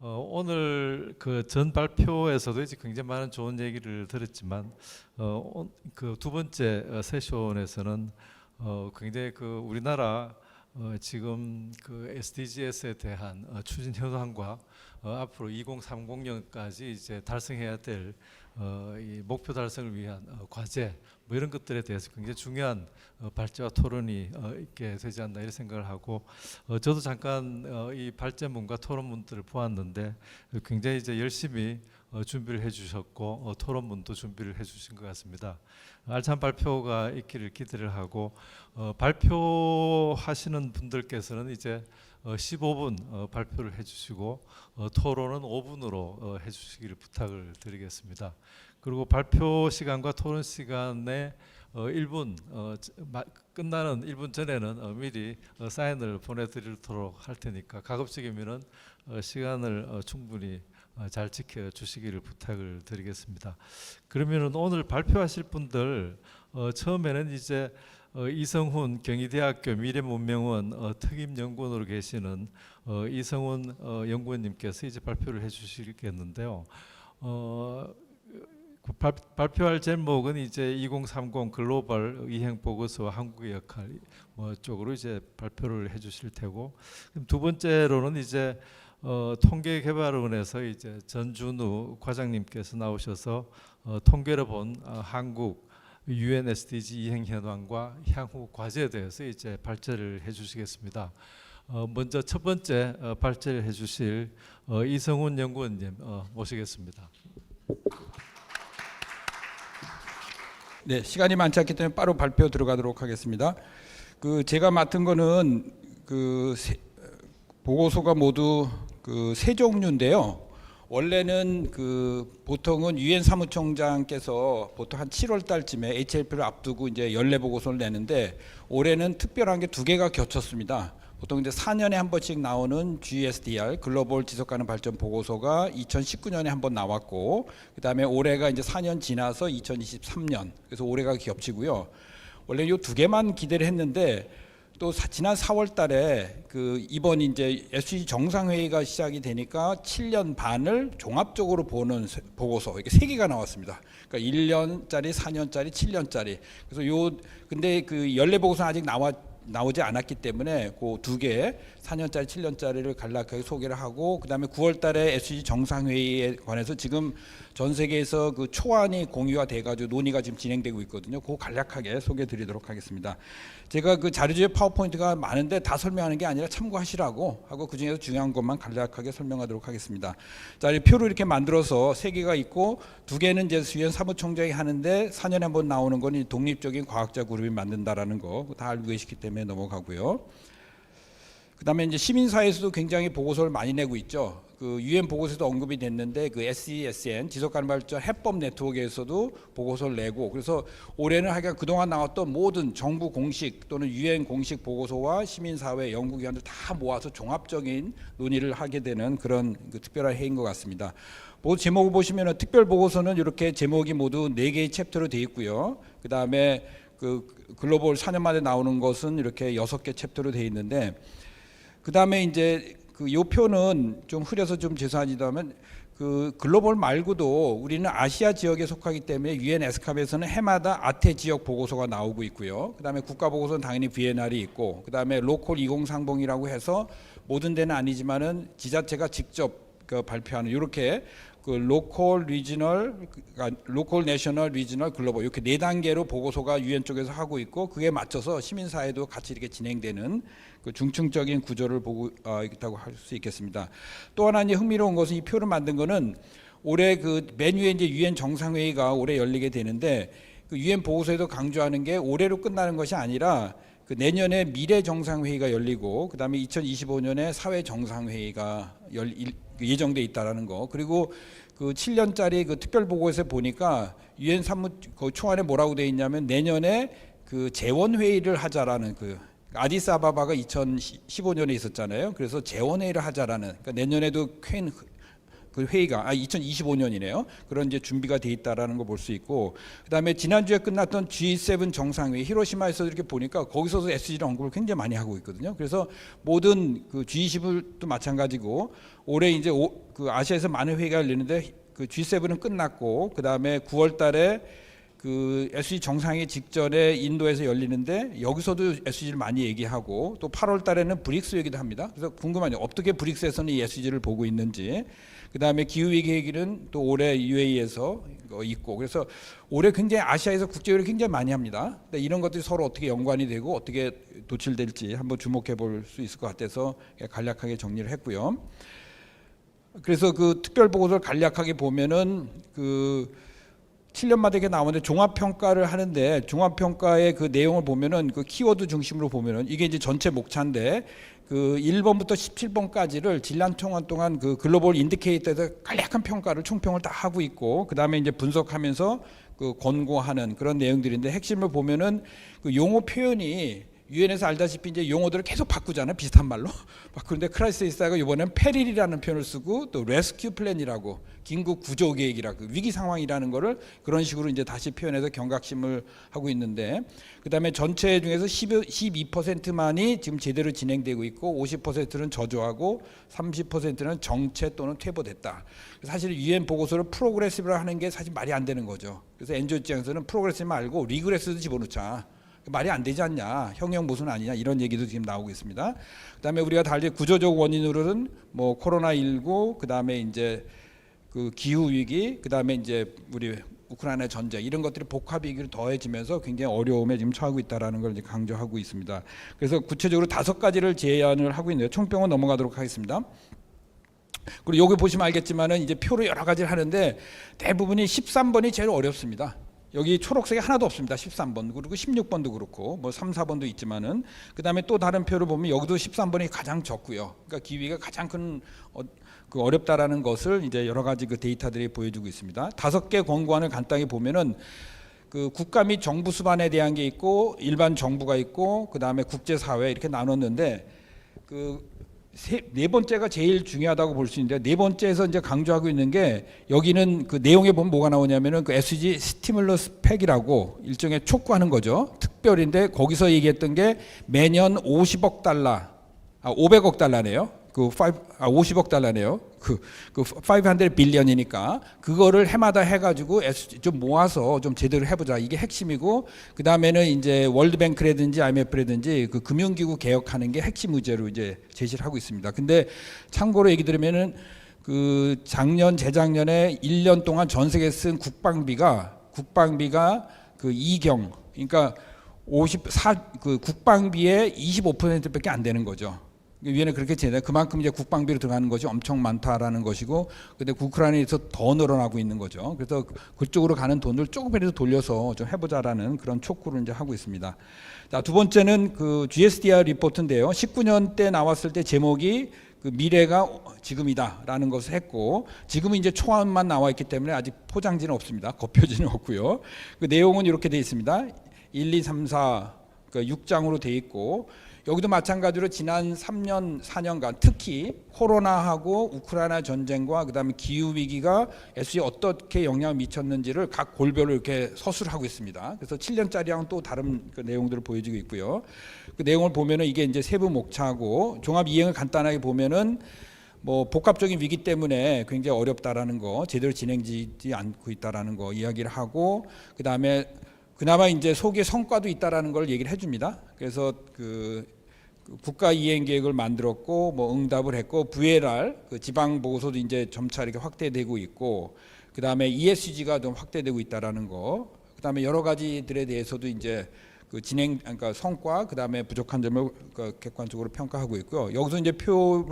오늘 그 전 발표에서도 이제 굉장히 많은 좋은 얘기를 들었지만 그 두 번째 세션에서는 굉장히 그 우리나라 지금 그 SDGs에 대한 추진 현황과 앞으로 2030년까지 이제 달성해야 될 이 목표 달성을 위한 과제 뭐 이런 것들에 대해서 굉장히 중요한 발제와 토론이 있게 되지 않나 이런 생각을 하고 저도 잠깐 이 발제문과 토론문들을 보았는데 굉장히 이제 열심히 준비를 해주셨고 토론문도 준비를 해주신 것 같습니다. 알찬 발표가 있기를 기대를 하고 발표하시는 분들께서는 이제 15분 발표를 해주시고 토론은 5분으로 해주시기를 부탁을 드리겠습니다. 그리고 발표 시간과 토론 시간에 1분 끝나는 1분 전에는 미리 사인을 보내드리도록 할 테니까 가급적이면은 시간을 충분히 잘 지켜주시기를 부탁을 드리겠습니다. 그러면은 오늘 발표하실 분들 처음에는 이제 이성훈 경희대학교 미래문명원 특임연구원으로 계시는 이성훈 연구원님께서 이제 발표를 해주시겠는데요. 발표할 제목은 이제 2030 글로벌 이행 보고서와 한국의 역할 쪽으로 이제 발표를 해주실 테고, 두 번째로는 이제 통계개발원에서 이제 전준우 과장님께서 나오셔서 통계를 본 한국 UN SDG 이행 현황과 향후 과제에 대해서 이제 발제를 해주시겠습니다. 먼저 첫 번째 발제를 해주실 이성훈 연구원님 모시겠습니다. 네, 시간이 많지 않기 때문에 바로 발표 들어가도록 하겠습니다. 제가 맡은 거는 보고서가 모두 세 종류인데요. 원래는 보통은 유엔 사무총장께서 보통 한 7월 달쯤에 HLP를 앞두고 이제 연례 보고서를 내는데 올해는 특별한 게 두 개가 겹쳤습니다. 보통 이제 4년에 한 번씩 나오는 GSDR 글로벌 지속가능 발전 보고서가 2019년에 한 번 나왔고, 그다음에 올해가 이제 4년 지나서 2023년, 그래서 올해가 겹치고요. 원래 이 두 개만 기대를 했는데 또 지난 4월 달에 이번 이제 SDG 정상회의가 시작이 되니까 7년 반을 종합적으로 보는 보고서, 이게 세 개가 나왔습니다. 그러니까 1년짜리, 4년짜리, 7년짜리. 그래서 근데 연례 보고서는 아직 나오지 않았기 때문에 그 두 개 4년짜리 7년짜리를 간략하게 소개를 하고, 그다음에 9월 달에 SDG 정상회의에 관해서 지금 전 세계에서 초안이 공유가 돼가지고 논의가 지금 진행되고 있거든요. 그거 간략하게 소개해 드리도록 하겠습니다. 제가 자료집에 파워포인트가 많은데 다 설명하는 게 아니라 참고하시라고 하고 그중에서 중요한 것만 간략하게 설명하도록 하겠습니다. 자, 이 표를 이렇게 만들어서 세 개가 있고, 두 개는 이제 유엔 사무총장이 하는데 4년에 한 번 나오는 건 독립적인 과학자 그룹이 만든다라는 거 다 알고 계시기 때문에 넘어가고요. 그다음에 이제 시민사회에서도 굉장히 보고서를 많이 내고 있죠. 유엔 보고서에도 언급이 됐는데 SESN 지속가능 발전 해법 네트워크에서도 보고서를 내고, 그래서 올해는 하여간 그동안 나왔던 모든 정부 공식 또는 유엔 공식 보고서와 시민사회 연구기관들 다 모아서 종합적인 논의를 하게 되는 그런 특별한 회의인 것 같습니다. 제목을 보시면 특별 보고서는 이렇게 제목이 모두 4개의 챕터로 되어 있고요. 그다음에 글로벌 4년 만에 나오는 것은 이렇게 6개 챕터로 되어 있는데, 그다음에 이제 이 표는 좀 흐려서 좀 죄송하지만 글로벌 말고도 우리는 아시아 지역에 속하기 때문에 유엔 에스캅에서는 해마다 아태 지역 보고서가 나오고 있고요. 그다음에 국가 보고서는 당연히 VNR이 있고, 그다음에 로컬 2030이라고 해서 모든 데는 아니지만은 지자체가 직접 발표하는 이렇게 로컬 리지널, 로컬 내셔널 리지널 글로벌 이렇게 4단계로 보고서가 유엔 쪽에서 하고 있고, 그에 맞춰서 시민사회도 같이 이렇게 진행되는 중층적인 구조를 보고 있다고 할 수 있겠습니다. 또 하나 이제 흥미로운 것은 이 표를 만든 거는 올해 맨 위에 이제 유엔 정상회의가 올해 열리게 되는데, 유엔 보고서에도 강조하는 게 올해로 끝나는 것이 아니라 내년에 미래 정상회의가 열리고, 그다음에 2025년에 사회 정상회의가 예정돼 있다라는 거. 그리고 7년짜리 특별 보고서에 보니까 유엔 초안에 뭐라고 돼 있냐면 내년에 재원 회의를 하자라는 아디스아바바가 2015년에 있었잖아요. 그래서 재원 회의를 하자라는, 그러니까 내년에도 큰 그 회의가 2025년이네요. 그런 이제 준비가 돼 있다라는 거 볼 수 있고, 그다음에 지난주에 끝났던 G7 정상회의 히로시마에서 이렇게 보니까 거기서도 SDG 언급을 굉장히 많이 하고 있거든요. 그래서 모든 그 G20도 마찬가지고 올해 이제 그 아시아에서 많은 회의가 열리는데 그 G7은 끝났고 그다음에 9월달에 그 SDG 정상회의 직전에 인도에서 열리는데 여기서도 SDG를 많이 얘기하고 또 8월 달에는 브릭스 얘기도 합니다. 그래서 궁금하네요. 어떻게 브릭스에서는 이 SDG를 보고 있는지. 그다음에 기후위기 얘기는 또 올해 UAE에서 있고 그래서 올해 굉장히 아시아에서 국제회의를 굉장히 많이 합니다. 근데 이런 것들이 서로 어떻게 연관이 되고 어떻게 도출될지 한번 주목해 볼 수 있을 것 같아서 간략하게 정리를 했고요. 그래서 그 특별 보고서를 간략하게 보면은 그 7년마다 이렇게 나오는데 종합평가를 하는데 종합평가의 그 내용을 보면은 그 키워드 중심으로 보면은 이게 이제 전체 목차인데 그 1번부터 17번까지를 질량 통화 동안 그 글로벌 인디케이터에서 간략한 평가를 총평을 다 하고 있고 그 다음에 이제 분석하면서 그 권고하는 그런 내용들인데 핵심을 보면은 그 용어 표현이 유엔에서 알다시피 이제 용어들을 계속 바꾸잖아요. 비슷한 말로 바꾸는데 크라이시스가 이번에는 페릴이라는 표현을 쓰고 또 레스큐 플랜이라고 긴급 구조 계획이라고 위기 상황이라는 거를 그런 식으로 이제 다시 표현해서 경각심을 하고 있는데 그다음에 전체 중에서 12%만이 지금 제대로 진행되고 있고 50%는 저조하고 30%는 정체 또는 퇴보됐다. 사실 유엔 보고서를 프로그레시브라 하는 게 사실 말이 안 되는 거죠. 그래서 엔조 입장에서는 프로그레시브 말고 리그레스도 집어넣자. 말이 안 되지 않냐, 형용 모순 아니냐 이런 얘기도 지금 나오고 있습니다. 그다음에 우리가 달리 구조적 원인으로는 뭐 코로나19, 그다음에 이제 그 기후 위기, 그다음에 이제 우리 우크라이나 전쟁 이런 것들이 복합 위기를 더해지면서 굉장히 어려움에 지금 처하고 있다라는 걸 이제 강조하고 있습니다. 그래서 구체적으로 5가지를 제안을 하고 있는데요. 총평은 넘어가도록 하겠습니다. 그리고 여기 보시면 알겠지만은 이제 표로 여러 가지를 하는데 대부분이 13번이 제일 어렵습니다. 여기 초록색이 하나도 없습니다. 13번 그리고 16번도 그렇고 뭐 3, 4번도 있지만은 그다음에 또 다른 표를 보면 여기도 13번이 가장 적고요. 그러니까 기위가 가장 큰 그 어렵다라는 것을 이제 여러 가지 그 데이터들이 보여주고 있습니다. 5개 권고안을 간단히 보면은 그 국가 및 정부 수반에 대한 게 있고 일반 정부가 있고 그다음에 국제사회 이렇게 나눴는데 네 번째가 제일 중요하다고 볼 수 있는데 네 번째에서 이제 강조하고 있는 게 여기는 그 내용에 보면 뭐가 나오냐면은 그 SDG 스티뮬러스 팩이라고 일종의 촉구하는 거죠. 특별인데 거기서 얘기했던 게 매년 50억 달러, 500억 달러네요. 50억 달러네요. 그 500 빌리언이니까 그거를 해마다 해가지고 좀 모아서 좀 제대로 해보자. 이게 핵심이고 그 다음에는 이제 월드뱅크라든지 IMF라든지 그 금융기구 개혁하는 게 핵심 의제로 이제 제시를 하고 있습니다. 근데 참고로 얘기 들으면은 그 작년 재작년에 1년 동안 전 세계 쓴 국방비가 그 이경 그러니까 그 국방비의 25%밖에 안 되는 거죠. 위에는 그렇게 제다 그만큼 이제 국방비로 들어가는 것이 엄청 많다라는 것이고, 근데 우크라이나에서 더 늘어나고 있는 거죠. 그래서 그쪽으로 가는 돈을 조금이라도 돌려서 좀 해보자라는 그런 촉구를 이제 하고 있습니다. 자, 두 번째는 그 GSDR 리포트인데요. 19년 때 나왔을 때 제목이 그 미래가 지금이다라는 것을 했고, 지금은 이제 초안만 나와 있기 때문에 아직 포장지는 없습니다. 겉표지는 없고요. 그 내용은 이렇게 되어 있습니다. 1, 2, 3, 4 6장으로 되어 있고. 여기도 마찬가지로 지난 3년, 4년간 특히 코로나하고 우크라이나 전쟁과 그다음에 기후 위기가 SG에 어떻게 영향을 미쳤는지를 각 골별로 이렇게 서술을 하고 있습니다. 그래서 7년짜리랑 또 다른 그 내용들을 보여주고 있고요. 그 내용을 보면은 이게 이제 세부 목차고 종합 이행을 간단하게 보면은 뭐 복합적인 위기 때문에 굉장히 어렵다라는 거, 제대로 진행되지 않고 있다라는 거 이야기를 하고, 그다음에 그나마 이제 소기의 성과도 있다라는 걸 얘기를 해줍니다. 그래서 그 국가 이행 계획을 만들었고, 뭐 응답을 했고, VLR 그 지방 보고서도 이제 점차 이렇게 확대되고 있고, 그 다음에 ESG가 좀 확대되고 있다라는 거, 그 다음에 여러 가지들에 대해서도 이제 그 그러니까 성과, 그 다음에 부족한 점을 객관적으로 평가하고 있고요. 여기서 이제 표로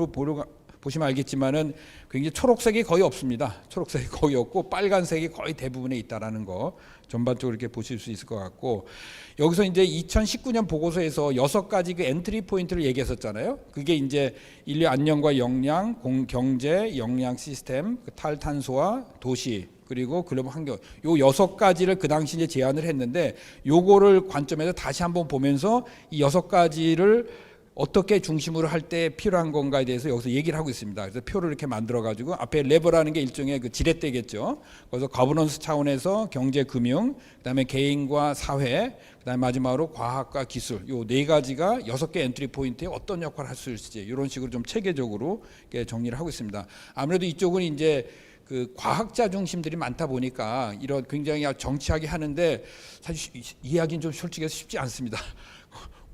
보시면 알겠지만은 굉장히 초록색이 거의 없습니다. 초록색이 거의 없고 빨간색이 거의 대부분에 있다라는 거 전반적으로 이렇게 보실 수 있을 것 같고, 여기서 이제 2019년 보고서에서 6가지 그 엔트리 포인트를 얘기했었잖아요. 그게 이제 인류 안녕과 역량, 경제, 역량 시스템, 탈탄소와 도시, 그리고 글로벌 환경, 요 6가지를 그 당시 이제 제안을 했는데, 요거를 관점에서 다시 한번 보면서 이 6가지를 어떻게 중심으로 할 때 필요한 건가에 대해서 여기서 얘기를 하고 있습니다. 그래서 표를 이렇게 만들어 가지고 앞에 레버라는 게 일종의 그 지렛대겠죠. 그래서 거버넌스 차원에서 경제, 금융, 그다음에 개인과 사회, 그다음에 마지막으로 과학과 기술, 요 네 가지가 6개 엔트리 포인트에 어떤 역할을 할 수 있을지 이런 식으로 좀 체계적으로 이렇게 정리를 하고 있습니다. 아무래도 이쪽은 이제 그 과학자 중심들이 많다 보니까 이런 굉장히 정치하게 하는데 사실 이해하기는 좀 솔직히 쉽지 않습니다.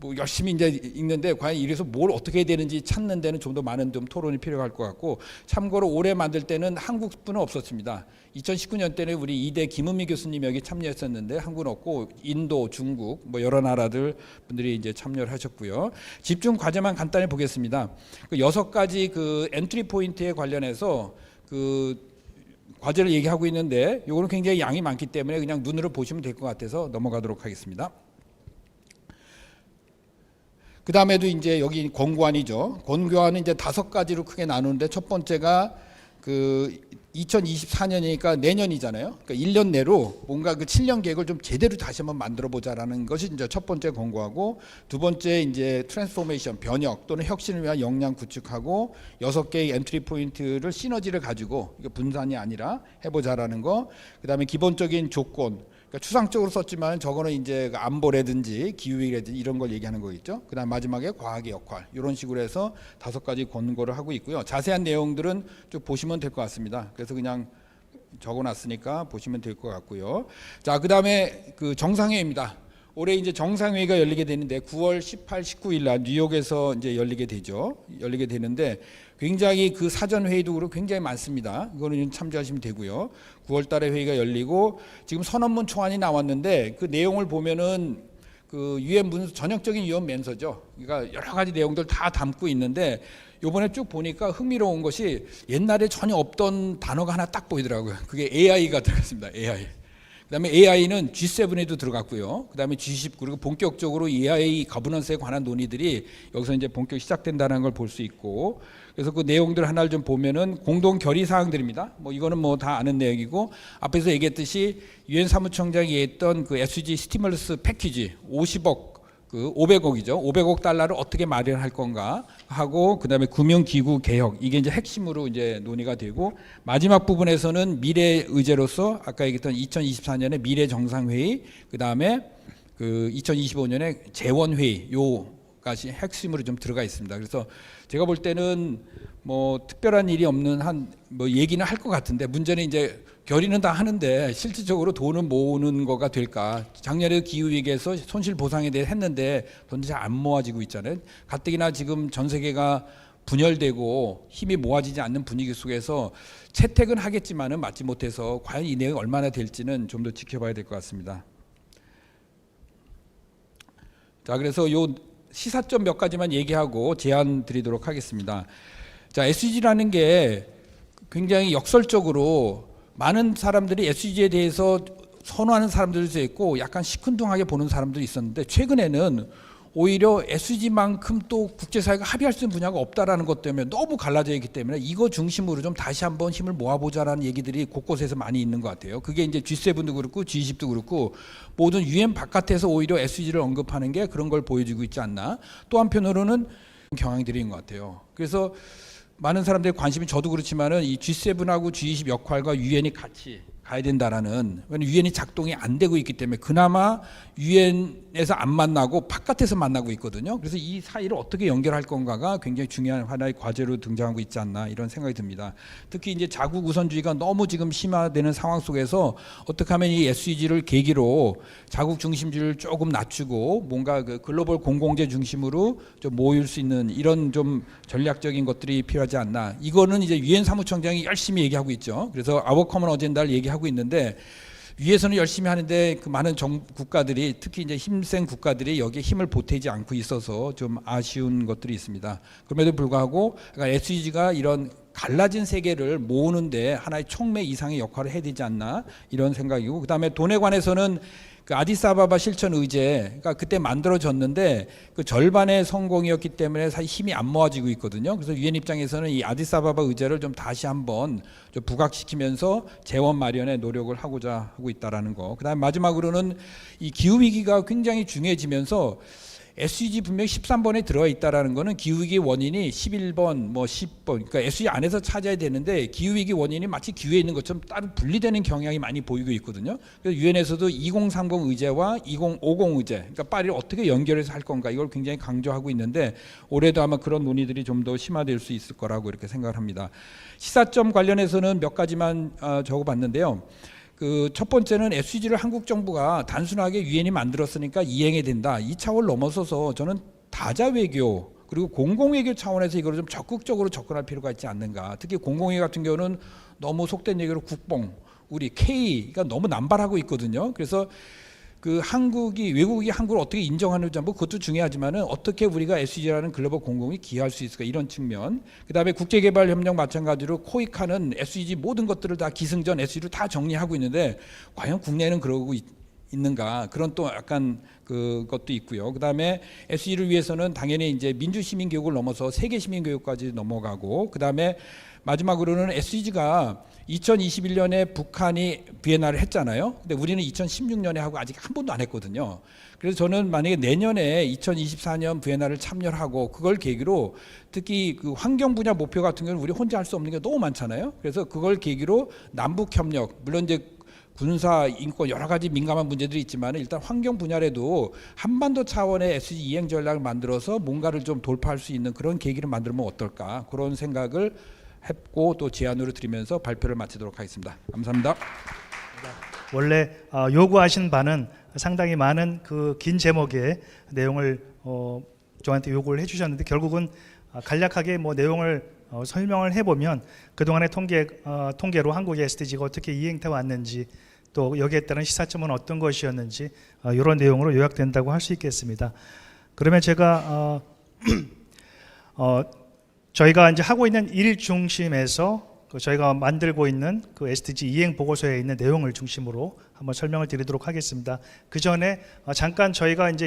뭐 열심히 이제 읽는데 과연 이래서 뭘 어떻게 해야 되는지 찾는 데는 좀 더 많은 좀 토론이 필요할 것 같고, 참고로 올해 만들 때는 한국분은 없었습니다. 2019년 때는 우리 이대 김은미 교수님 여기 참여했었는데 한국은 없고 인도, 중국 뭐 여러 나라들 분들이 이제 참여를 하셨고요. 집중 과제만 간단히 보겠습니다. 그 6가지 그 엔트리 포인트에 관련해서 그 과제를 얘기하고 있는데 요거는 굉장히 양이 많기 때문에 그냥 눈으로 보시면 될 것 같아서 넘어가도록 하겠습니다. 그 다음에도 이제 여기 권고안이죠. 권고안은 이제 5가지로 크게 나누는데 첫 번째가 그 2024년이니까 내년이잖아요. 그러니까 1년 내로 뭔가 그 7년 계획을 좀 제대로 다시 한번 만들어 보자라는 것이 이제 첫 번째 권고하고, 두 번째 이제 트랜스포메이션, 변혁 또는 혁신을 위한 역량 구축하고 6개의 엔트리 포인트를 시너지를 가지고 이게 분산이 아니라 해보자라는 거. 그다음에 기본적인 조건. 그러니까 추상적으로 썼지만 저거는 이제 안보라든지 기후위기라든지 이런 걸 얘기하는 거겠죠. 그다음 마지막에 과학의 역할, 이런 식으로 해서 5가지 권고를 하고 있고요. 자세한 내용들은 좀 보시면 될 것 같습니다. 그래서 그냥 적어놨으니까 보시면 될 것 같고요. 자, 그다음에 그 정상회의입니다. 올해 이제 정상회의가 열리게 되는데 9월 18, 19일 날 뉴욕에서 이제 열리게 되죠. 열리게 되는데 굉장히 그 사전 회의도 그렇고 굉장히 많습니다. 이거는 참조하시면 되고요. 9월 달에 회의가 열리고 지금 선언문 초안이 나왔는데 그 내용을 보면은 그 유엔 문서, 전형적인 유엔 문서죠. 그러니까 여러 가지 내용들 다 담고 있는데 요번에 쭉 보니까 흥미로운 것이 옛날에 전혀 없던 단어가 하나 딱 보이더라고요. 그게 AI가 들어갔습니다. AI. 그다음에 AI는 G7에도 들어갔고요. 그다음에 G10, 그리고 본격적으로 AI 거버넌스에 관한 논의들이 여기서 이제 본격 시작된다는 걸 볼 수 있고, 그래서 그 내용들 하나를 좀 보면은 공동 결의 사항들입니다. 뭐 이거는 뭐 다 아는 내용이고, 앞에서 얘기했듯이 유엔 사무총장이 얘기했던 그 SG 스티뮬러스 패키지 50억, 그 500억이죠. 500억 달러를 어떻게 마련할 건가 하고, 그다음에 금융기구 개혁, 이게 이제 핵심으로 이제 논의가 되고, 마지막 부분에서는 미래 의제로서 아까 얘기했던 2024년에 미래 정상회의, 그다음에 그 2025년에 재원회의, 요까지 핵심으로 좀 들어가 있습니다. 그래서 제가 볼 때는 뭐 특별한 일이 없는 한 뭐 얘기는 할 것 같은데, 문제는 이제 결의는 다 하는데 실질적으로 돈을 모으는 거가 될까. 작년에 기후위기에서 손실 보상에 대해 했는데 돈이 잘 안 모아지고 있잖아요. 가뜩이나 지금 전 세계가 분열되고 힘이 모아지지 않는 분위기 속에서 채택은 하겠지만은 맞지 못해서 과연 이 내용이 얼마나 될지는 좀 더 지켜봐야 될 것 같습니다. 자, 그래서 요 시사점 몇 가지만 얘기하고 제안 드리도록 하겠습니다. 자, SDG라는 게 굉장히 역설적으로 많은 사람들이 SDG에 대해서 선호하는 사람들도 있고 약간 시큰둥하게 보는 사람들이 있었는데, 최근에는 오히려 SDG만큼 또 국제사회가 합의할 수 있는 분야가 없다라는 것 때문에 너무 갈라져 있기 때문에 이거 중심으로 좀 다시 한번 힘을 모아보자라는 얘기들이 곳곳에서 많이 있는 것 같아요. 그게 이제 G7도 그렇고 G20도 그렇고 모든 유엔 바깥에서 오히려 SDG를 언급하는 게 그런 걸 보여주고 있지 않나. 또 한편으로는 경향들인 것 같아요. 그래서 많은 사람들의 관심이, 저도 그렇지만은 이 G7하고 G20 역할과 유엔이 같이 가야 된다라는, 유엔이 작동이 안 되고 있기 때문에 그나마 유엔에서 안 만나고 바깥에서 만나고 있거든요. 그래서 이 사이를 어떻게 연결할 건가가 굉장히 중요한 하나의 과제로 등장하고 있지 않나, 이런 생각이 듭니다. 특히 이제 자국 우선주의가 너무 지금 심화되는 상황 속에서 어떻게 하면 이 SDG를 계기로 자국 중심주의를 조금 낮추고 뭔가 그 글로벌 공공재 중심으로 좀 모일 수 있는 이런 좀 전략적인 것들이 필요하지 않나. 이거는 이제 유엔 사무총장이 열심히 얘기하고 있죠. 그래서 아워 커먼 어젠다를 얘기하고 있는데, 위에서는 열심히 하는데 그 많은 국가들이, 특히 이제 힘센 국가들이 여기에 힘을 보태지 않고 있어서 좀 아쉬운 것들이 있습니다. 그럼에도 불구하고 그러니까 SDG가 이런 갈라진 세계를 모으는데 하나의 촉매 이상의 역할을 해야 되지 않나, 이런 생각이고, 그다음에 돈에 관해서는 그 아디스아바바 실천 의제가 그때 만들어졌는데 그 절반의 성공이었기 때문에 사실 힘이 안 모아지고 있거든요. 그래서 유엔 입장에서는 이 아디스아바바 의제를 좀 다시 한번 좀 부각시키면서 재원 마련에 노력을 하고자 하고 있다라는 거. 그다음에 마지막으로는 이 기후 위기가 굉장히 중요해지면서 SDG 분명히 13번에 들어가 있다라는 거는 기후위기 원인이 11번, 뭐 10번, 그러니까 SDG 안에서 찾아야 되는데 기후위기 원인이 마치 기후에 있는 것처럼 따로 분리되는 경향이 많이 보이고 있거든요. 그래서 유엔에서도 2030 의제와 2050 의제, 그러니까 파리를 어떻게 연결해서 할 건가 이걸 굉장히 강조하고 있는데 올해도 아마 그런 논의들이 좀 더 심화될 수 있을 거라고 이렇게 생각을 합니다. 시사점 관련해서는 몇 가지만 적어봤는데요. 그 첫 번째는 SDG를 한국 정부가 단순하게 유엔이 만들었으니까 이행해야 된다. 이 차원을 넘어서서 저는 다자 외교 그리고 공공외교 차원에서 이걸 좀 적극적으로 접근할 필요가 있지 않는가. 특히 공공외교 같은 경우는 너무 속된 얘기로 국뽕, 우리 K가 너무 남발하고 있거든요. 그래서 그 외국이 한국을 어떻게 인정하는지 뭐 그것도 중요하지만은 어떻게 우리가 SDG라는 글로벌 공공이 기여할 수 있을까 이런 측면. 그다음에 국제개발협력 마찬가지로 코이카는 SDG 모든 것들을 다 기승전 SDG로 다 정리하고 있는데 과연 국내는 그러고 있는가 그런 또 약간 그것도 있고요. 그다음에 SDG를 위해서는 당연히 이제 민주 시민 교육을 넘어서 세계 시민 교육까지 넘어가고 그다음에 마지막으로는 SDG가 2021년에 북한이 비엔나를 했잖아요. 근데 우리는 2016년에 하고 아직 한 번도 안 했거든요. 그래서 저는 만약에 내년에 2024년 비엔나를 참여하고 그걸 계기로 특히 그 환경 분야 목표 같은 경우는 우리 혼자 할 수 없는 게 너무 많잖아요. 그래서 그걸 계기로 남북 협력 물론 이제 군사, 인권 여러 가지 민감한 문제들이 있지만 일단 환경 분야라도 한반도 차원의 SDG 이행 전략을 만들어서 뭔가를 좀 돌파할 수 있는 그런 계기를 만들면 어떨까 그런 생각을 했고 또 제안으로 드리면서 발표를 마치도록 하겠습니다. 감사합니다. 원래 요구하신 바는 상당히 많은 그 긴 제목의 내용을 저한테 요구를 해주셨는데 결국은 간략하게 뭐 내용을 설명을 해보면 그동안의 통계로 한국의 SDG가 어떻게 이행돼 왔는지 또 여기에 따른 시사점은 어떤 것이었는지 이런 내용으로 요약된다고 할 수 있겠습니다. 그러면 제가 저희가 이제 하고 있는 일 중심에서 저희가 만들고 있는 그 SDG 이행 보고서에 있는 내용을 중심으로 한번 설명을 드리도록 하겠습니다. 그 전에 잠깐 저희가 이제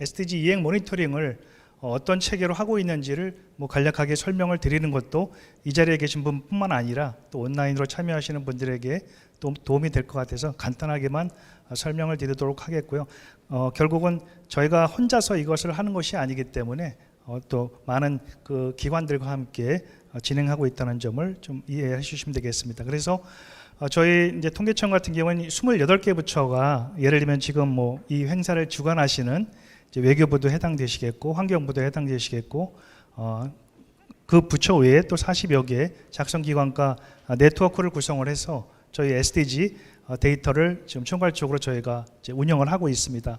SDG 이행 모니터링을 어떤 체계로 하고 있는지를 뭐 간략하게 설명을 드리는 것도 이 자리에 계신 분뿐만 아니라 또 온라인으로 참여하시는 분들에게 도움이 될 것 같아서 간단하게만 설명을 드리도록 하겠고요. 결국은 저희가 혼자서 이것을 하는 것이 아니기 때문에 또 많은 그 기관들과 함께 진행하고 있다는 점을 좀 이해해 주시면 되겠습니다. 그래서 저희 이제 통계청 같은 경우는 28개 부처가 예를 들면 지금 뭐 이 행사를 주관하시는 이제 외교부도 해당되시겠고 환경부도 해당되시겠고 그 부처 외에 또 40여 개 작성기관과 네트워크를 구성을 해서 저희 SDG 데이터를 지금 총괄적으로 저희가 이제 운영을 하고 있습니다.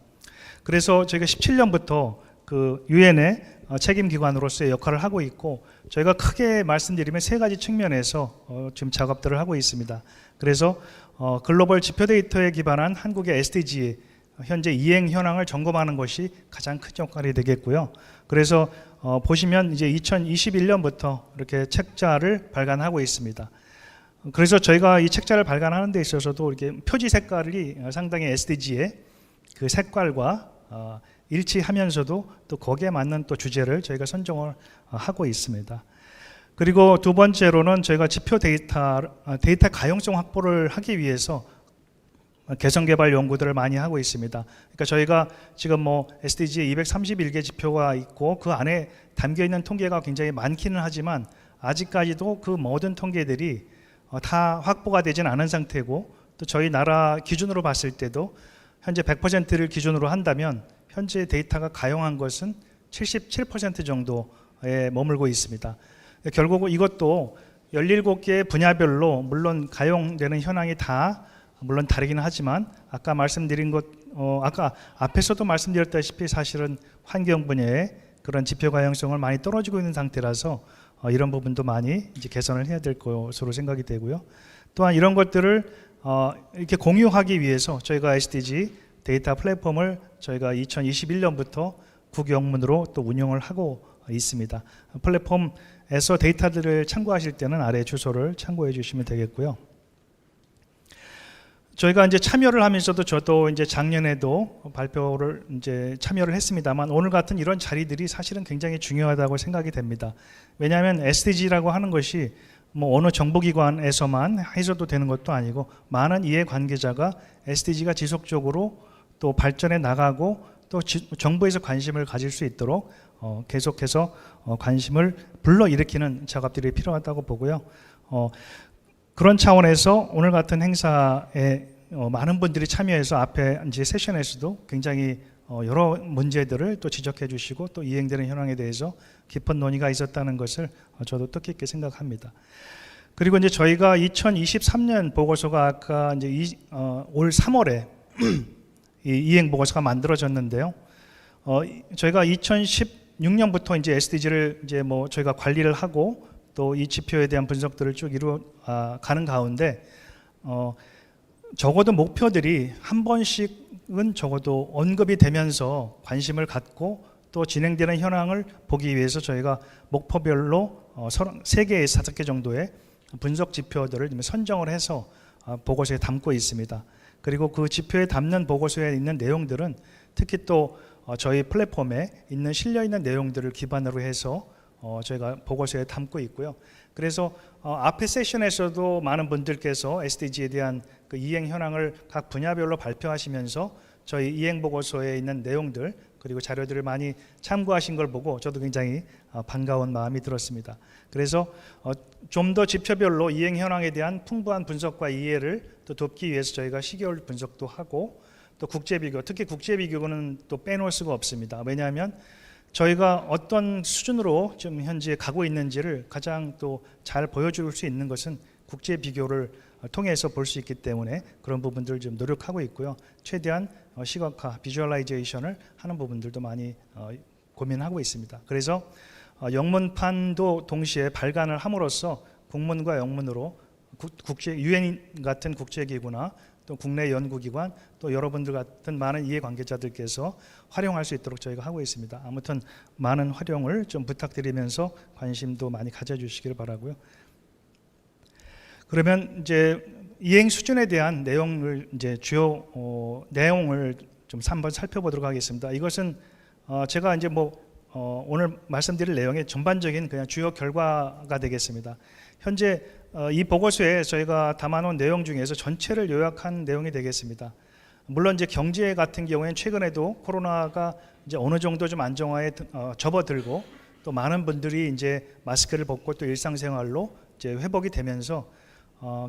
그래서 저희가 17년부터 그 유엔의 책임기관으로서의 역할을 하고 있고 저희가 크게 말씀드리면 세 가지 측면에서 지금 작업들을 하고 있습니다. 그래서 글로벌 지표 데이터에 기반한 한국의 SDG 현재 이행 현황을 점검하는 것이 가장 큰 역할이 되겠고요. 그래서 보시면 이제 2021년부터 이렇게 책자를 발간하고 있습니다. 그래서 저희가 이 책자를 발간하는 데 있어서도 이렇게 표지 색깔이 상당히 SDG의 그 색깔과 일치하면서도 또 거기에 맞는 또 주제를 저희가 선정을 하고 있습니다. 그리고 두 번째로는 저희가 지표 데이터 가용성 확보를 하기 위해서 개성 개발 연구들을 많이 하고 있습니다. 그러니까 저희가 지금 뭐 SDG 231개 지표가 있고 그 안에 담겨 있는 통계가 굉장히 많기는 하지만 아직까지도 그 모든 통계들이 다 확보가 되진 않은 상태고 또 저희 나라 기준으로 봤을 때도 현재 100%를 기준으로 한다면 현재 데이터가 가용한 것은 77% 정도에 머물고 있습니다. 결국 이것도 17개의 분야별로 물론 가용되는 현황이 다 물론 다르기는 하지만 아까 말씀드린 것 아까 앞에서도 말씀드렸다시피 사실은 환경 분야의 그런 지표 가용성을 많이 떨어지고 있는 상태라서 이런 부분도 많이 이제 개선을 해야 될 것으로 생각이 되고요. 또한 이런 것들을 이렇게 공유하기 위해서 저희가 SDG 데이터 플랫폼을 저희가 2021년부터 국영문으로 또 운영을 하고 있습니다. 플랫폼에서 데이터들을 참고하실 때는 아래 주소를 참고해 주시면 되겠고요. 저희가 이제 참여를 하면서도 저도 이제 작년에도 발표를 이제 참여를 했습니다만 오늘 같은 이런 자리들이 사실은 굉장히 중요하다고 생각이 됩니다. 왜냐하면 SDG라고 하는 것이 뭐 어느 정보기관에서만 해서도 되는 것도 아니고 많은 이해 관계자가 SDG가 지속적으로 또 발전해 나가고 또 정부에서 관심을 가질 수 있도록 계속해서 관심을 불러일으키는 작업들이 필요하다고 보고요. 그런 차원에서 오늘 같은 행사에 많은 분들이 참여해서 앞에 이제 세션에서도 굉장히 여러 문제들을 또 지적해 주시고 또 이행되는 현황에 대해서 깊은 논의가 있었다는 것을 저도 뜻깊게 생각합니다. 그리고 이제 저희가 2023년 보고서가 아까 이제 올 3월에 이 이행 보고서가 만들어졌는데요. 저희가 2016년부터 이제 SDG를 이제 뭐 저희가 관리를 하고 또 이 지표에 대한 분석들을 쭉 이루어 가는 가운데 적어도 목표들이 한 번씩은 적어도 언급이 되면서 관심을 갖고 또 진행되는 현황을 보기 위해서 저희가 목표별로 3개에서 5개 정도의 분석 지표들을 선정을 해서 보고서에 담고 있습니다. 그리고 그 지표에 담는 보고서에 있는 내용들은 특히 또 저희 플랫폼에 있는 실려 있는 내용들을 기반으로 해서 저희가 보고서에 담고 있고요. 그래서 앞에 세션에서도 많은 분들께서 SDG에 대한 그 이행 현황을 각 분야별로 발표하시면서 저희 이행 보고서에 있는 내용들 그리고 자료들을 많이 참고하신 걸 보고 저도 굉장히 반가운 마음이 들었습니다. 그래서 좀 더 지표별로 이행 현황에 대한 풍부한 분석과 이해를 또 돕기 위해서 저희가 시계열 분석도 하고 또 국제 비교, 특히 국제 비교는 또 빼놓을 수가 없습니다. 왜냐하면 저희가 어떤 수준으로 좀 현재 가고 있는지를 가장 또 잘 보여줄 수 있는 것은 국제 비교를 통해서 볼 수 있기 때문에 그런 부분들을 좀 노력하고 있고요. 최대한 시각화, 비주얼라이제이션을 하는 부분들도 많이 고민하고 있습니다. 그래서 영문판도 동시에 발간을 함으로써 국문과 영문으로 국제 UN 같은 국제기구나 또 국내 연구기관 또 여러분들 같은 많은 이해관계자들께서 활용할 수 있도록 저희가 하고 있습니다. 아무튼 많은 활용을 좀 부탁드리면서 관심도 많이 가져주시기를 바라고요. 그러면 이제 이행 수준에 대한 내용을 이제 주요 내용을 좀 한번 살펴보도록 하겠습니다. 이것은 제가 이제 오늘 말씀드릴 내용의 전반적인 그냥 주요 결과가 되겠습니다. 현재 이 보고서에 저희가 담아놓은 내용 중에서 전체를 요약한 내용이 되겠습니다. 물론 이제 경제 같은 경우에는 최근에도 코로나가 이제 어느 정도 좀 안정화에 접어들고 또 많은 분들이 이제 마스크를 벗고 또 일상생활로 이제 회복이 되면서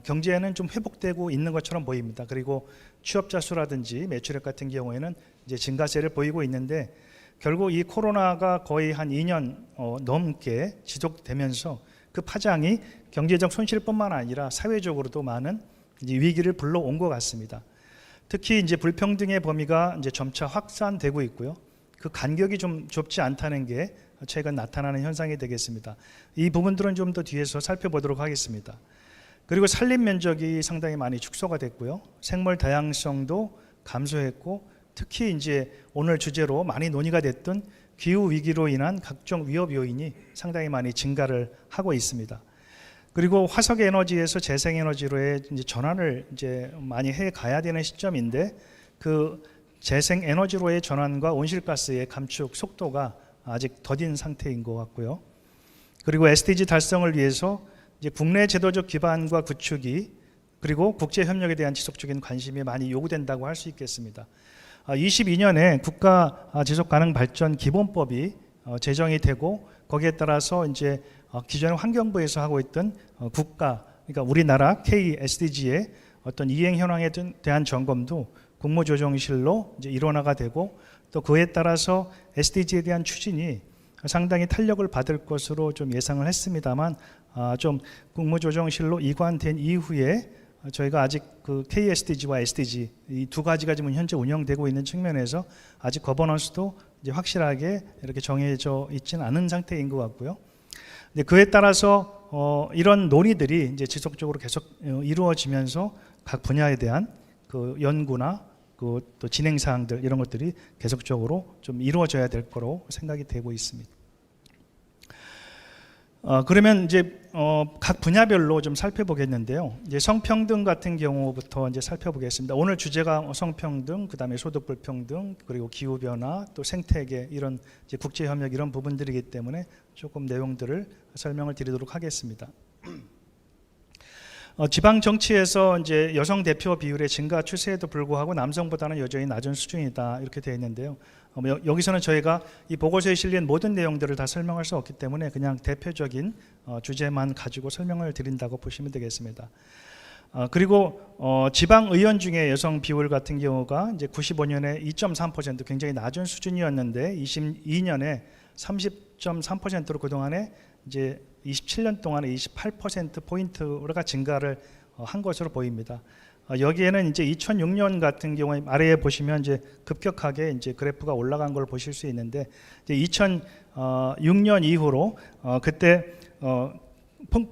경제는 좀 회복되고 있는 것처럼 보입니다. 그리고 취업자 수라든지 매출액 같은 경우에는 이제 증가세를 보이고 있는데 결국 이 코로나가 거의 한 2년 넘게 지속되면서 그 파장이 경제적 손실뿐만 아니라 사회적으로도 많은 이제 위기를 불러온 것 같습니다. 특히 이제 불평등의 범위가 이제 점차 확산되고 있고요. 그 간격이 좀 좁지 않다는 게 최근 나타나는 현상이 되겠습니다. 이 부분들은 좀 더 뒤에서 살펴보도록 하겠습니다. 그리고 산림 면적이 상당히 많이 축소가 됐고요. 생물 다양성도 감소했고 특히 이제 오늘 주제로 많이 논의가 됐던 기후 위기로 인한 각종 위협 요인이 상당히 많이 증가를 하고 있습니다. 그리고 화석 에너지에서 재생 에너지로의 이제 전환을 이제 많이 해 가야 되는 시점인데 그 재생 에너지로의 전환과 온실가스의 감축 속도가 아직 더딘 상태인 것 같고요. 그리고 SDG 달성을 위해서 이제 국내 제도적 기반과 구축이 그리고 국제 협력에 대한 지속적인 관심이 많이 요구된다고 할 수 있겠습니다. 22년에 국가 지속 가능 발전 기본법이 제정이 되고 거기에 따라서 이제 기존 환경부에서 하고 있던 국가 그러니까 우리나라 KSDG의 어떤 이행 현황에 대한 점검도 국무조정실로 이제 일원화가 되고 또 그에 따라서 SDG에 대한 추진이 상당히 탄력을 받을 것으로 좀 예상을 했습니다만 좀 국무조정실로 이관된 이후에 저희가 아직 그 KSDG와 SDG 이 두 가지가 지금 현재 운영되고 있는 측면에서 아직 거버넌스도 이제 확실하게 이렇게 정해져 있지는 않은 상태인 것 같고요. 근데 그에 따라서 이런 논의들이 이제 지속적으로 계속 이루어지면서 각 분야에 대한 그 연구나 그 또 진행 사항들 이런 것들이 계속적으로 좀 이루어져야 될 거로 생각이 되고 있습니다. 그러면 이제 각 분야별로 좀 살펴보겠는데요. 이제 성평등 같은 경우부터 이제 살펴보겠습니다. 오늘 주제가 성평등, 그다음에 소득 불평등, 그리고 기후 변화, 또 생태계 이런 이제 국제 협력 이런 부분들이기 때문에 조금 내용들을 설명을 드리도록 하겠습니다. 지방 정치에서 이제 여성 대표 비율의 증가 추세에도 불구하고 남성보다는 여전히 낮은 수준이다 이렇게 되어 있는데요. 여기서는 저희가 이 보고서에 실린 모든 내용들을 다 설명할 수 없기 때문에 그냥 대표적인 주제만 가지고 설명을 드린다고 보시면 되겠습니다. 그리고 지방 의원 중에 여성 비율 같은 경우가 이제 95년에 2.3% 굉장히 낮은 수준이었는데 22년에 30.3%로 그동안에 이제 27년 동안에 28% 포인트가 증가를 한 것으로 보입니다. 여기에는 이제 2006년 같은 경우에 아래에 보시면 이제 급격하게 이제 그래프가 올라간 걸 보실 수 있는데 이제 2006년 이후로 그때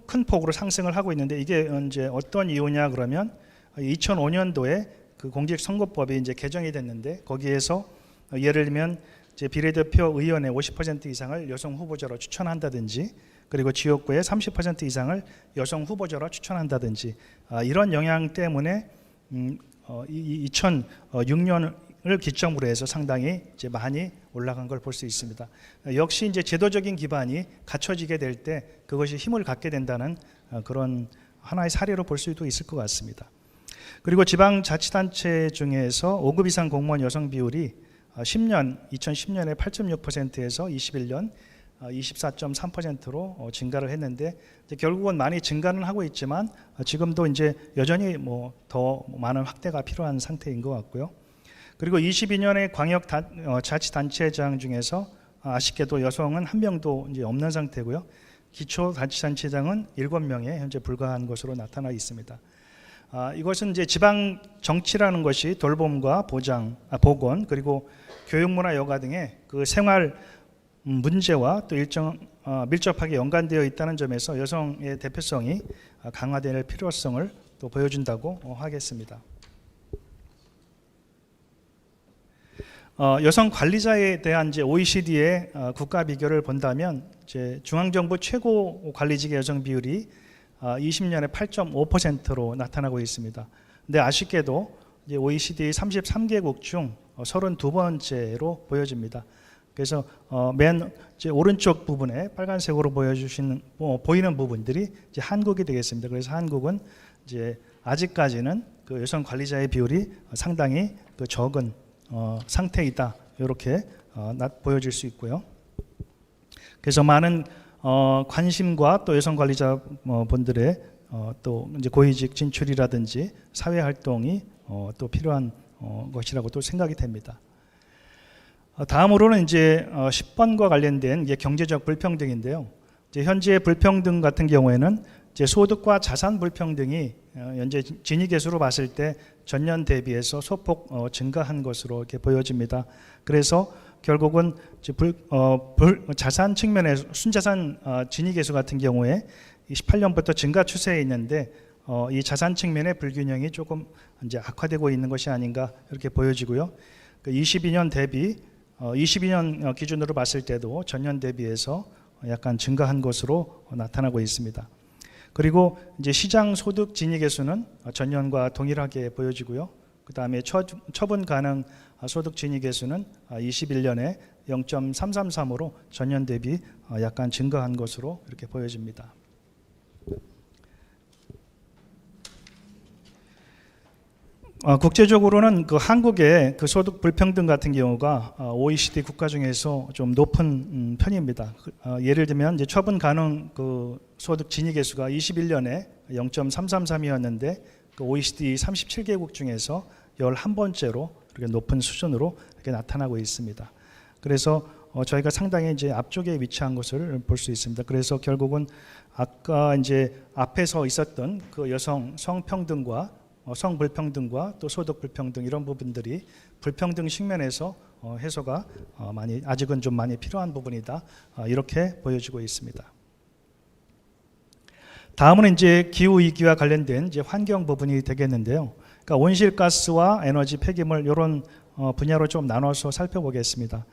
큰 폭으로 상승을 하고 있는데 이게 이제 어떤 이유냐 그러면 2005년도에 그 공직선거법이 이제 개정이 됐는데 거기에서 예를 들면 이제 비례대표 의원의 50% 이상을 여성 후보자로 추천한다든지 그리고 지역구의 30% 이상을 여성 후보자로 추천한다든지 이런 영향 때문에 2006년을 기점으로 해서 상당히 이제 많이 올라간 걸 볼 수 있습니다. 역시 이제 제도적인 기반이 갖춰지게 될 때 그것이 힘을 갖게 된다는 그런 하나의 사례로 볼 수도 있을 것 같습니다. 그리고 지방자치단체 중에서 5급 이상 공무원 여성 비율이 2010년에 8.6%에서 21년 24.3%로 증가를 했는데 결국은 많이 증가는 하고 있지만 지금도 이제 여전히 뭐 더 많은 확대가 필요한 상태인 것 같고요. 그리고 22년에 광역 자치단체장 중에서 아쉽게도 여성은 한 명도 이제 없는 상태고요. 기초자치단체장은 7명에 현재 불과한 것으로 나타나 있습니다. 이것은 이제 지방 정치라는 것이 돌봄과 보건 그리고 교육문화 여가 등의 그 생활 문제와 또 밀접하게 연관되어 있다는 점에서 여성의 대표성이 강화될 필요성을 또 보여준다고 하겠습니다. 여성 관리자에 대한 이제 OECD의 국가 비교를 본다면 이제 중앙정부 최고 관리직의 여성 비율이 20년에 8.5%로 나타나고 있습니다. 근데 아쉽게도 이제 OECD 33개국 중 32번째로 보여집니다. 그래서 맨 이제 오른쪽 부분에 빨간색으로 보이는 부분들이 이제 한국이 되겠습니다. 그래서 한국은 이제 아직까지는 그 여성 관리자의 비율이 상당히 그 적은 상태이다 이렇게 보여질 수 있고요. 그래서 많은 관심과 또 여성 관리자 분들의 또 이제 고위직 진출이라든지 사회 활동이 또 필요한 것이라고 또 생각이 됩니다. 다음으로는 이제 10번과 관련된 이게 경제적 불평등인데요. 이제 현재 불평등 같은 경우에는 이제 소득과 자산 불평등이 현재 진위계수로 봤을 때 전년 대비해서 소폭 증가한 것으로 이렇게 보여집니다. 그래서 결국은 자산 측면에서 순자산 진위계수 같은 경우에 28년부터 증가 추세에 있는데 이 자산 측면의 불균형이 조금 이제 악화되고 있는 것이 아닌가 이렇게 보여지고요. 22년 대비 22년 기준으로 봤을 때도 전년 대비해서 약간 증가한 것으로 나타나고 있습니다. 그리고 이제 시장 소득 진위계수는 전년과 동일하게 보여지고요. 그 다음에 처분 가능 소득 진위계수는 21년에 0.333으로 전년 대비 약간 증가한 것으로 이렇게 보여집니다. 국제적으로는 그 한국의 그 소득 불평등 같은 경우가 OECD 국가 중에서 좀 높은 편입니다. 예를 들면 이제 처분 가능 그 소득 진위계수가 21년에 0.333이었는데 그 OECD 37개국 중에서 11번째로 이렇게 높은 수준으로 이렇게 나타나고 있습니다. 그래서 저희가 상당히 이제 앞쪽에 위치한 것을 볼 수 있습니다. 그래서 결국은 아까 이제 앞에서 있었던 그 여성 성평등과 성불평등과 또 소득불평등 이런 부분들이 불평등 측면에서 해소가 아직은 좀 많이 필요한 부분이다 이렇게 보여지고 있습니다. 다음은 이제 기후 위기와 관련된 이제 환경 부분이 되겠는데요. 그러니까 온실가스와 에너지 폐기물 이런 분야로 좀 나눠서 살펴보겠습니다.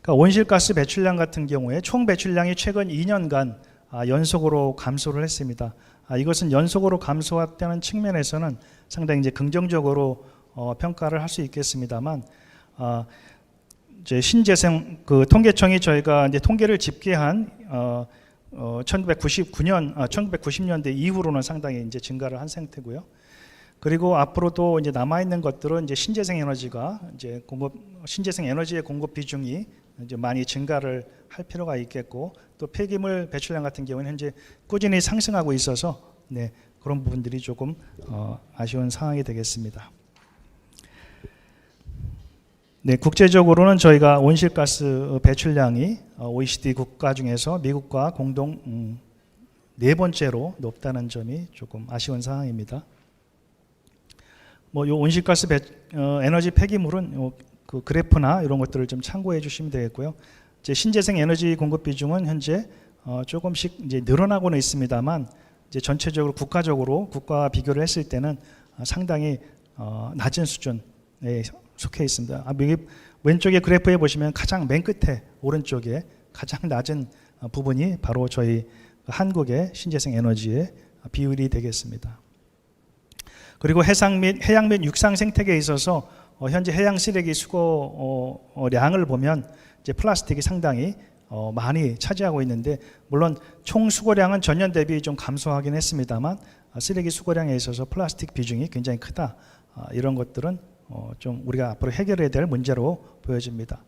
그러니까 온실가스 배출량 같은 경우에 총 배출량이 최근 2년간 연속으로 감소를 했습니다. 이것은 연속으로 감소했다는 측면에서는 상당히 이제 긍정적으로 평가를 할 수 있겠습니다만, 이제 신재생 그 통계청이 저희가 이제 통계를 집계한 1990년대 이후로는 상당히 이제 증가를 한 상태고요. 그리고 앞으로도 이제 남아 있는 것들은 이제 신재생 에너지의 공급 비중이 이제 많이 증가를 할 필요가 있겠고, 또 폐기물 배출량 같은 경우는 현재 꾸준히 상승하고 있어서 네, 그런 부분들이 조금 아쉬운 상황이 되겠습니다. 네, 국제적으로는 저희가 온실가스 배출량이 OECD 국가 중에서 미국과 공동 네 번째로 높다는 점이 조금 아쉬운 상황입니다. 요 온실가스 에너지 폐기물은 그 그래프나 이런 것들을 좀 참고해 주시면 되겠고요. 이제 신재생 에너지 공급 비중은 현재 조금씩 이제 늘어나고는 있습니다만, 이제 전체적으로 국가와 비교를 했을 때는 상당히 낮은 수준에 속해 있습니다. 왼쪽에 그래프에 보시면 가장 맨 끝에 오른쪽에 가장 낮은 부분이 바로 저희 한국의 신재생 에너지의 비율이 되겠습니다. 그리고 해양 및 육상 생태계에 있어서 현재 해양 쓰레기 수거량을 보면 이제 플라스틱이 상당히 많이 차지하고 있는데, 물론 총 수거량은 전년 대비 좀 감소하긴 했습니다만 쓰레기 수거량에 있어서 플라스틱 비중이 굉장히 크다. 이런 것들은 좀 우리가 앞으로 해결해야 될 문제로 보여집니다.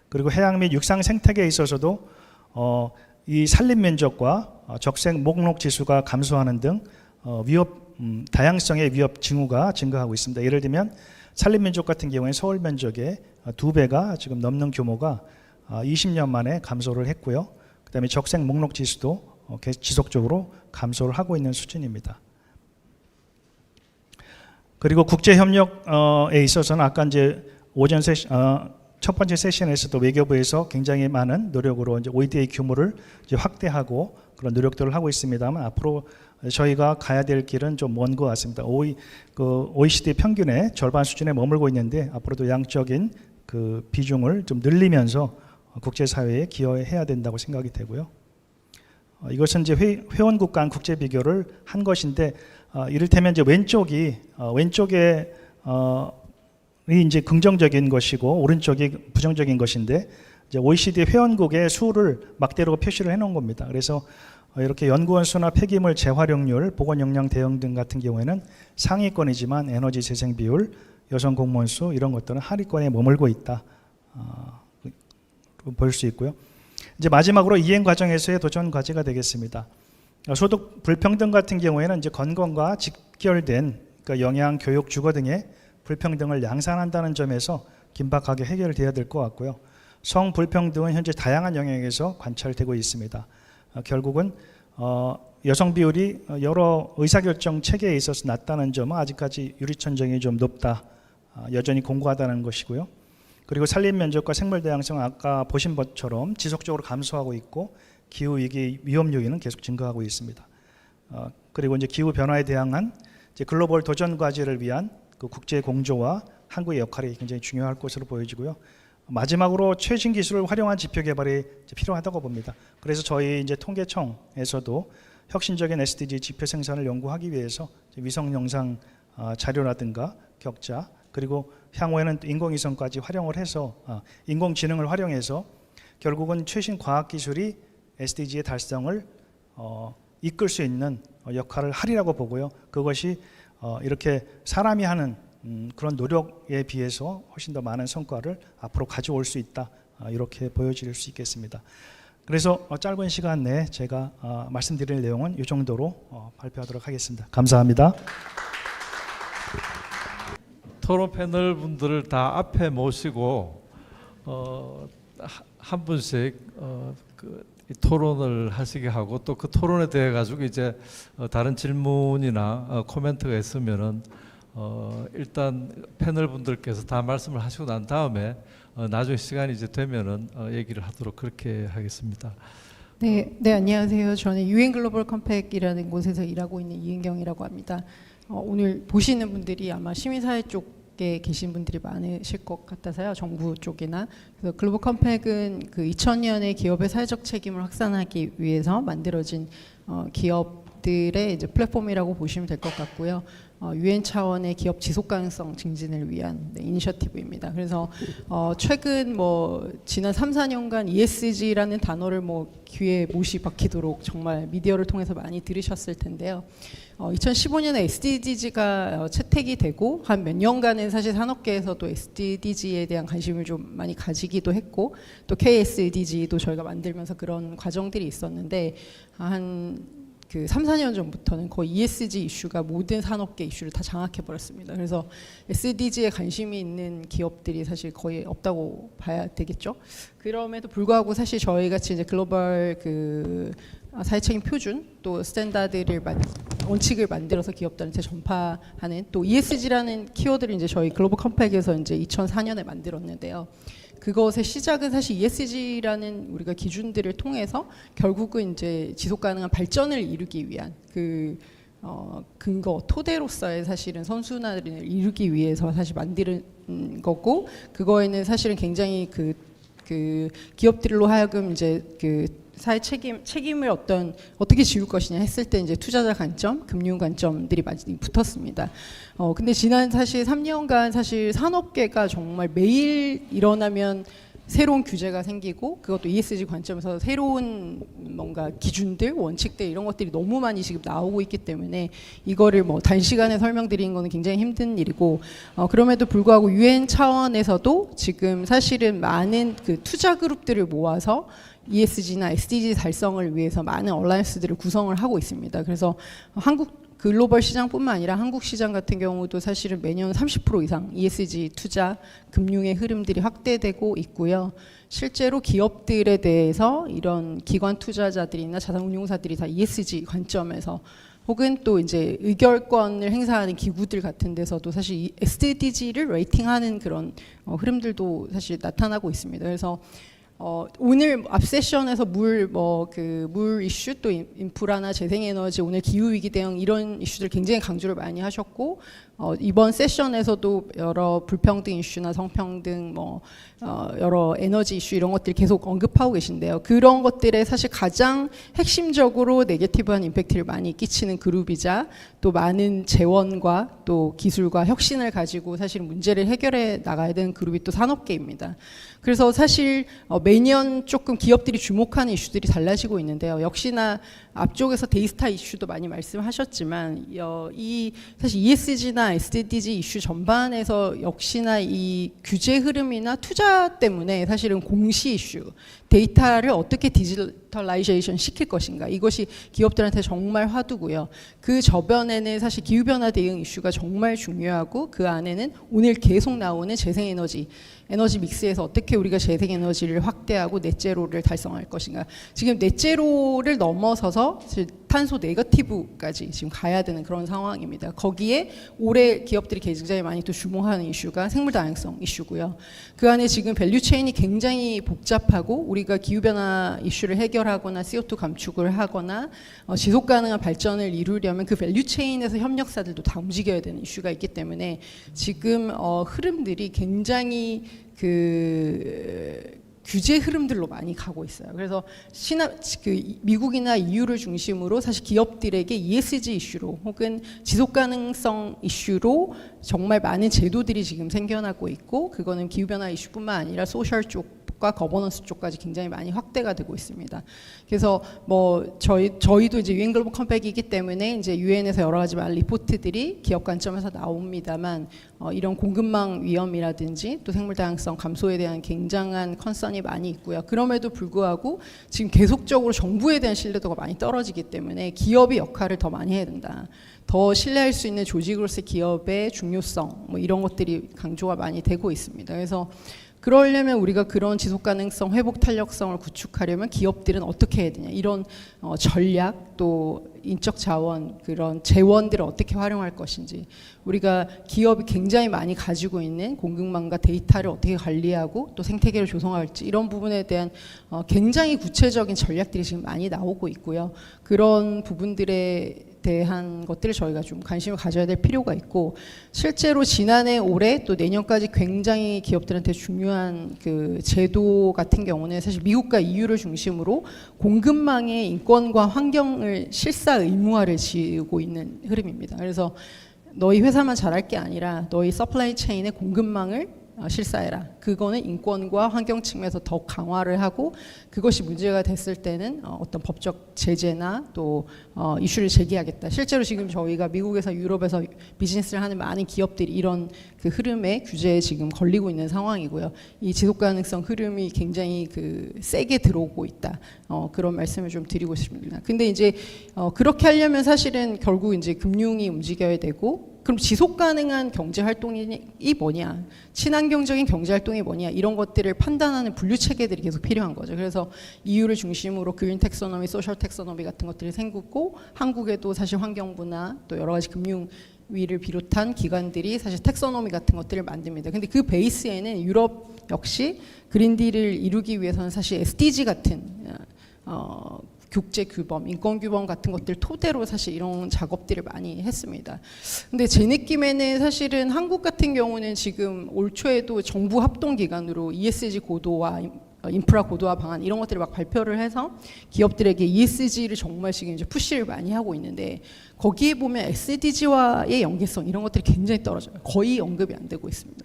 그리고 해양 및 육상 생태계에 있어서도 이 산림 면적과 적색 목록 지수가 감소하는 등 다양성의 위협 징후가 증가하고 있습니다. 예를 들면 산림 면적 같은 경우에 서울 면적의 2배가 지금 넘는 규모가 20년 만에 감소를 했고요. 그다음에 적색 목록 지수도 지속적으로 감소를 하고 있는 수준입니다. 그리고 국제 협력에 있어서는 아까 이제 오전 첫 번째 세션에서도 외교부에서 굉장히 많은 노력으로 이제 ODA 규모를 이제 확대하고 그런 노력들을 하고 있습니다만, 앞으로 저희가 가야 될 길은 좀 먼 것 같습니다. OECD 평균의 절반 수준에 머물고 있는데, 앞으로도 양적인 그 비중을 좀 늘리면서 국제사회에 기여해야 된다고 생각이 되고요. 이것은 이제 회원국 간 국제 비교를 한 것인데, 이를테면 이제 왼쪽에 이제 긍정적인 것이고 오른쪽이 부정적인 것인데, 이제 OECD 회원국의 수를 막대로 표시를 해놓은 겁니다. 그래서 이렇게 연구원 수나 폐기물 재활용률, 보건 역량 대응 등 같은 경우에는 상위권이지만 에너지 재생 비율, 여성 공무원 수 이런 것들은 하위권에 머물고 있다. 볼 수 있고요. 이제 마지막으로 이행 과정에서의 도전 과제가 되겠습니다. 소득 불평등 같은 경우에는 이제 건강과 직결된 그러니까 영양, 교육, 주거 등의 불평등을 양산한다는 점에서 긴박하게 해결돼야 될 것 같고요. 성 불평등은 현재 다양한 영역에서 관찰되고 있습니다. 결국은 여성 비율이 여러 의사결정 체계에 있어서 낮다는 점은 아직까지 유리천정이 좀 높다, 여전히 공고하다는 것이고요. 그리고 산림 면적과 생물 다양성 아까 보신 것처럼 지속적으로 감소하고 있고, 기후 위기 위험 요인은 계속 증가하고 있습니다. 그리고 이제 기후 변화에 대항한 이제 글로벌 도전 과제를 위한 그 국제 공조와 한국의 역할이 굉장히 중요할 것으로 보여지고요. 마지막으로 최신 기술을 활용한 지표 개발이 필요하다고 봅니다. 그래서 저희 이제 통계청에서도 혁신적인 SDG 지표 생산을 연구하기 위해서 위성 영상 자료라든가 격자, 그리고 향후에는 또 인공위성까지 활용을 해서 인공지능을 활용해서 결국은 최신 과학 기술이 SDG의 달성을 이끌 수 있는 역할을 하리라고 보고요. 그것이 이렇게 사람이 하는 그런 노력에 비해서 훨씬 더 많은 성과를 앞으로 가져올 수 있다, 이렇게 보여질 수 있겠습니다. 그래서 짧은 시간 내에 제가 말씀드릴 내용은 이 정도로 발표하도록 하겠습니다. 감사합니다. 토론 패널 분들을 다 앞에 모시고 한 분씩 토론을 하시게 하고, 또 그 토론에 대해 가지고 이제 다른 질문이나 코멘트가 있으면은 일단 패널 분들께서 다 말씀을 하시고 난 다음에 나중에 시간이 이제 되면은 얘기를 하도록 그렇게 하겠습니다. 네, 안녕하세요. 저는 유엔 글로벌 컴팩이라는 곳에서 일하고 있는 이은경이라고 합니다. 오늘 보시는 분들이 아마 시민사회 쪽에 계신 분들이 많으실 것 같아서요. 정부 쪽이나. 그래서 글로벌 컴팩은 그 2000년에 기업의 사회적 책임을 확산하기 위해서 만들어진 기업 기업들의 이제 플랫폼이라고 보시면 될 것 같고요. UN 차원의 기업 지속 가능성 증진을 위한 이니셔티브입니다. 그래서 최근 지난 3, 4년간 ESG라는 단어를 귀에 못이 박히도록 정말 미디어를 통해서 많이 들으셨을 텐데요. 2015년에 SDG가 채택이 되고 한 몇 년간은 사실 산업계에서도 SDG에 대한 관심을 좀 많이 가지기도 했고 또 KSDG도 저희가 만들면서 그런 과정들이 있었는데 한 3, 4년 전부터는 거의 ESG 이슈가 모든 산업계 이슈를 다 장악해 버렸습니다. 그래서 SDG에 관심이 있는 기업들이 사실 거의 없다고 봐야 되겠죠. 그럼에도 불구하고 사실 저희 같이 이제 글로벌 사회적인 표준 또 스탠다드를 원칙을 만들어서 기업들한테 전파하는 또 ESG라는 키워드를 이제 저희 글로벌 컴팩에서 이제 2004년에 만들었는데요. 그것의 시작은 사실 ESG라는 우리가 기준들을 통해서 결국은 이제 지속 가능한 발전을 이루기 위한 근거 토대로서의 사실은 선순환을 이루기 위해서 사실 만드는 거고 그거에는 사실은 굉장히 기업들로 하여금 이제 사회 책임을 어떻게 지울 것이냐 했을 때 이제 투자자 관점, 금융 관점들이 많이 붙었습니다. 근데 지난 사실 3년간 사실 산업계가 정말 매일 일어나면 새로운 규제가 생기고 그것도 ESG 관점에서 새로운 뭔가 기준들, 원칙들 이런 것들이 너무 많이 지금 나오고 있기 때문에 이거를 단시간에 설명드리는 거는 굉장히 힘든 일이고 그럼에도 불구하고 UN 차원에서도 지금 사실은 많은 투자 그룹들을 모아서 ESG나 SDG 달성을 위해서 많은 얼라이언스들을 구성을 하고 있습니다. 그래서 한국 글로벌 시장뿐만 아니라 한국 시장 같은 경우도 사실은 매년 30% 이상 ESG 투자, 금융의 흐름들이 확대되고 있고요. 실제로 기업들에 대해서 이런 기관 투자자들이나 자산운용사들이 다 ESG 관점에서 혹은 또 이제 의결권을 행사하는 기구들 같은 데서도 사실 이 SDG를 레이팅하는 그런 흐름들도 사실 나타나고 있습니다. 그래서 오늘 앞 세션에서 물 이슈 또 인프라나 재생에너지 오늘 기후위기 대응 이런 이슈들 굉장히 강조를 많이 하셨고 이번 세션에서도 여러 불평등 이슈나 성평등 여러 에너지 이슈 이런 것들 계속 언급하고 계신데요. 그런 것들에 사실 가장 핵심적으로 네게티브한 임팩트를 많이 끼치는 그룹이자 또 많은 재원과 또 기술과 혁신을 가지고 사실 문제를 해결해 나가야 되는 그룹이 또 산업계입니다. 그래서 사실 매년 조금 기업들이 주목하는 이슈들이 달라지고 있는데요. 역시나 앞쪽에서 데이스타 이슈도 많이 말씀하셨지만 사실 ESG나 SDG 이슈 전반에서 역시나 이 규제 흐름이나 투자 때문에 사실은 공시 이슈, 데이터를 어떻게 디지털라이제이션 시킬 것인가 이것이 기업들한테 정말 화두고요. 그 저변에는 사실 기후변화 대응 이슈가 정말 중요하고 그 안에는 오늘 계속 나오는 재생에너지 믹스에서 어떻게 우리가 재생에너지를 확대하고 넷제로를 달성할 것인가. 지금 넷제로를 넘어서서 탄소 네거티브까지 지금 가야 되는 그런 상황입니다. 거기에 올해 기업들이 굉장히 많이 또 주목하는 이슈가 생물 다양성 이슈고요. 그 안에 지금 밸류 체인이 굉장히 복잡하고 우리가 기후변화 이슈를 해결하거나 CO2 감축을 하거나 지속 가능한 발전을 이루려면 그 밸류 체인에서 협력사들도 다 움직여야 되는 이슈가 있기 때문에 지금 흐름들이 굉장히 규제 흐름들로 많이 가고 있어요. 그래서 미국이나 EU를 중심으로 사실 기업들에게 ESG 이슈로 혹은 지속 가능성 이슈로 정말 많은 제도들이 지금 생겨나고 있고 그거는 기후변화 이슈뿐만 아니라 소셜 쪽과 거버넌스 쪽까지 굉장히 많이 확대가 되고 있습니다. 그래서 저희도 이제 UN 글로벌 컴팩이기 때문에 이제 UN에서 여러 가지 리포트들이 기업 관점에서 나옵니다만 이런 공급망 위험이라든지 또 생물 다양성 감소에 대한 굉장한 컨선이 많이 있고요. 그럼에도 불구하고 지금 계속적으로 정부에 대한 신뢰도가 많이 떨어지기 때문에 기업이 역할을 더 많이 해야 된다. 더 신뢰할 수 있는 조직으로서 기업의 중요성 이런 것들이 강조가 많이 되고 있습니다. 그래서 그러려면 우리가 그런 지속 가능성, 회복 탄력성을 구축하려면 기업들은 어떻게 해야 되냐 이런 전략 또 인적 자원 그런 재원들을 어떻게 활용할 것인지 우리가 기업이 굉장히 많이 가지고 있는 공급망과 데이터를 어떻게 관리하고 또 생태계를 조성할지 이런 부분에 대한 굉장히 구체적인 전략들이 지금 많이 나오고 있고요. 그런 부분들에 대한 것들을 저희가 좀 관심을 가져야 될 필요가 있고, 실제로 지난해 올해 또 내년까지 굉장히 기업들한테 중요한 그 제도 같은 경우는 사실 미국과 EU를 중심으로 공급망의 인권과 환경을 실사 의무화를 지우고 있는 흐름입니다. 그래서 너희 회사만 잘할 게 아니라 너희 서플라이 체인의 공급망을 실사해라. 그거는 인권과 환경 측면에서 더욱 강화를 하고, 그것이 문제가 됐을 때는 어떤 법적 제재나 또 이슈를 제기하겠다. 실제로 지금 저희가 미국에서 유럽에서 비즈니스를 하는 많은 기업들이 이런 그 흐름에 규제에 지금 걸리고 있는 상황이고요. 이 지속 가능성 흐름이 굉장히 그 세게 들어오고 있다. 그런 말씀을 좀 드리고 싶습니다. 근데 이제 그렇게 하려면 사실은 결국 이제 금융이 움직여야 되고, 그럼 지속 가능한 경제 활동이 뭐냐, 친환경적인 경제 활동이 뭐냐, 이런 것들을 판단하는 분류 체계들이 계속 필요한 거죠. 그래서 EU를 중심으로 그린 텍소노미, 소셜 텍소노미 같은 것들이 생기고, 한국에도 사실 환경부나 또 여러 가지 금융위를 비롯한 기관들이 사실 텍소노미 같은 것들을 만듭니다. 근데 그 베이스에는 유럽 역시 그린딜을 이루기 위해서는 사실 SDG 같은 국제 규범, 인권 규범 같은 것들 토대로 사실 이런 작업들을 많이 했습니다. 근데 제 느낌에는 사실은 한국 같은 경우는 지금 올 초에도 정부 합동 기관으로 ESG 고도화, 인프라 고도화 방안 이런 것들을 막 발표를 해서 기업들에게 ESG를 정말 지금 이제 푸시를 많이 하고 있는데, 거기에 보면 SDG와의 연계성 이런 것들이 굉장히 떨어져요. 거의 언급이 안 되고 있습니다.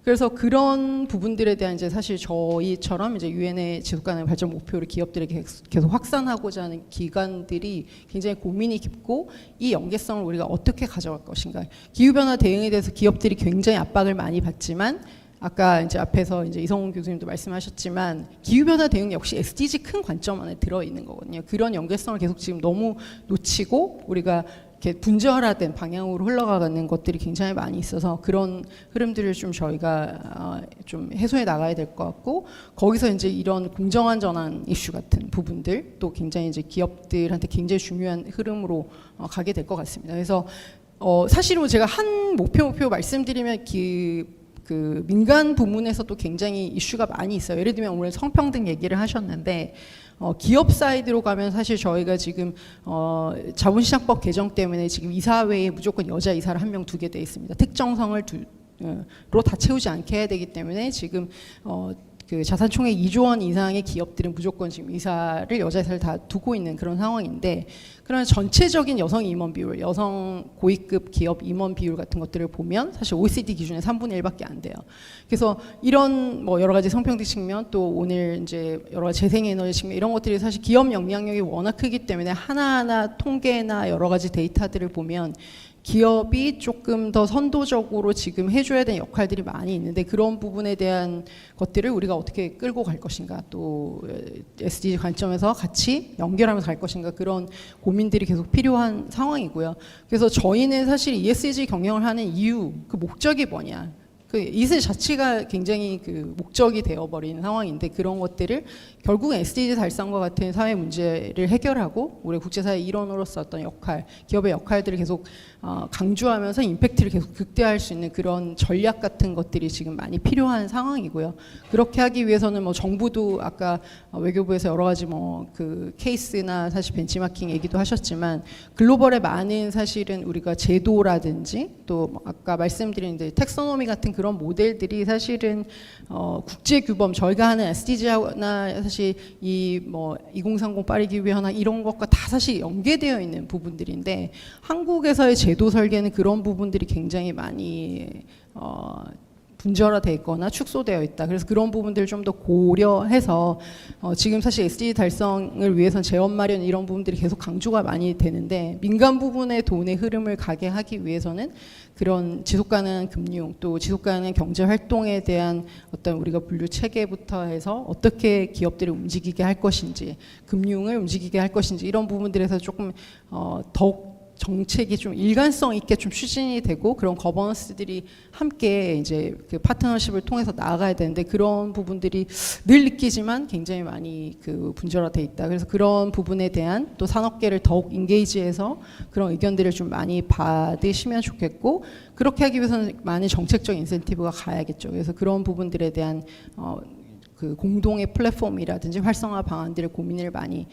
그래서 그런 부분들에 대한 이제 사실 저희처럼 이제 유엔의 지속가능 발전 목표를 기업들에게 계속 확산하고자 하는 기관들이 굉장히 고민이 깊고, 이 연계성을 우리가 어떻게 가져갈 것인가. 기후변화 대응에 대해서 기업들이 굉장히 압박을 많이 받지만, 아까 이제 앞에서 이제 이성훈 교수님도 말씀하셨지만 기후변화 대응 역시 SDG 큰 관점 안에 들어 있는 거거든요. 그런 연계성을 계속 지금 너무 놓치고 우리가 이렇게 분절화된 방향으로 흘러가는 것들이 굉장히 많이 있어서, 그런 흐름들을 좀 저희가 좀 해소해 나가야 될 것 같고, 거기서 이제 이런 공정한 전환 이슈 같은 부분들 또 굉장히 이제 기업들한테 굉장히 중요한 흐름으로 가게 될 것 같습니다. 그래서 사실은 제가 한 목표 말씀드리면 그 민간 부문에서도 굉장히 이슈가 많이 있어요. 예를 들면 오늘 성평등 얘기를 하셨는데, 기업 사이드로 가면 사실 저희가 지금 자본시장법 개정 때문에 지금 이사회에 무조건 여자 이사를 한 명 두게 돼 있습니다. 특정성을 로 다 채우지 않게 해야 되기 때문에 지금 그 자산총액 2조 원 이상의 기업들은 무조건 지금 여자 이사를 다 두고 있는 그런 상황인데, 그런 전체적인 여성 임원 비율, 여성 고위급 기업 임원 비율 같은 것들을 보면 사실 OECD 기준의 3분의 1밖에 안 돼요. 그래서 이런 뭐 여러 가지 성평등 측면, 또 오늘 이제 여러 가지 재생에너지 측면, 이런 것들이 사실 기업 영향력이 워낙 크기 때문에 하나하나 통계나 여러 가지 데이터들을 보면 기업이 조금 더 선도적으로 지금 해줘야 되는 역할들이 많이 있는데, 그런 부분에 대한 것들을 우리가 어떻게 끌고 갈 것인가, 또 SDG 관점에서 같이 연결하면서 갈 것인가, 그런 고민들이 계속 필요한 상황이고요. 그래서 저희는 사실 ESG 경영을 하는 이유, 그 목적이 뭐냐, 그 ESG 자체가 굉장히 그 목적이 되어버린 상황인데, 그런 것들을 결국은 SDG 달성과 같은 사회 문제를 해결하고 우리 국제사회 일원으로서 어떤 역할, 기업의 역할들을 계속 강조하면서 임팩트를 계속 극대화할 수 있는 그런 전략 같은 것들이 지금 많이 필요한 상황이고요. 그렇게 하기 위해서는 뭐 정부도 아까 외교부에서 여러 가지 뭐 그 케이스나 사실 벤치마킹 얘기도 하셨지만, 글로벌에 많은 사실은 우리가 제도라든지 또 아까 말씀드린 텍소노미 같은 그런 모델들이 사실은 국제 규범, 저희가 하는 SDG나 사실 이 뭐 2030 파리 기후 변화 이런 것과 다 사실 연계되어 있는 부분들인데, 한국에서의 제도 설계는 그런 부분들이 굉장히 많이 분절화되어 있거나 축소되어 있다. 그래서 그런 부분들을 좀 더 고려해서 지금 사실 SDG 달성을 위해서는 재원 마련 이런 부분들이 계속 강조가 많이 되는데, 민간 부분의 돈의 흐름을 가게 하기 위해서는 그런 지속가능한 금융, 또 지속가능한 경제 활동에 대한 어떤 우리가 분류 체계부터 해서 어떻게 기업들을 움직이게 할 것인지, 금융을 움직이게 할 것인지, 이런 부분들에서 조금 더욱 정책이 좀 일관성 있게 좀 추진이 되고, 그런 거버넌스들이 함께 이제 그 파트너십을 통해서 나아가야 되는데, 그런 부분들이 늘 느끼지만 굉장히 많이 그 분절화돼 있다. 그래서 그런 부분에 대한 또 산업계를 더욱 인게이지해서 그런 의견들을 좀 많이 받으시면 좋겠고, 그렇게 하기 위해서는 많은 정책적 인센티브가 가야겠죠. 그래서 그런 부분들에 대한 그 공동의 플랫폼이라든지 활성화 방안들을 고민을 많이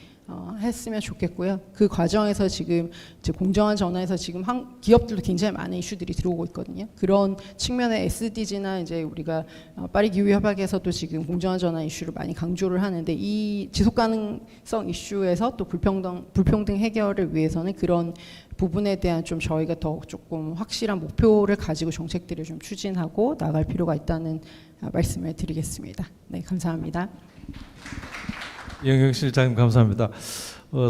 했으면 좋겠고요. 그 과정에서 지금 이제 공정한 전환에서 지금 기업들도 굉장히 많은 이슈들이 들어오고 있거든요. 그런 측면의 SDG나 이제 우리가 파리 기후 협약에서도 지금 공정한 전환 이슈를 많이 강조를 하는데 이 지속 가능성 이슈에서 또 불평등 해결을 위해서는 그런 부분에 대한 좀 저희가 더 조금 확실한 목표를 가지고 정책들을 좀 추진하고 나갈 필요가 있다는 말씀을 드리겠습니다. 네, 감사합니다. 이영경 실장님 감사합니다.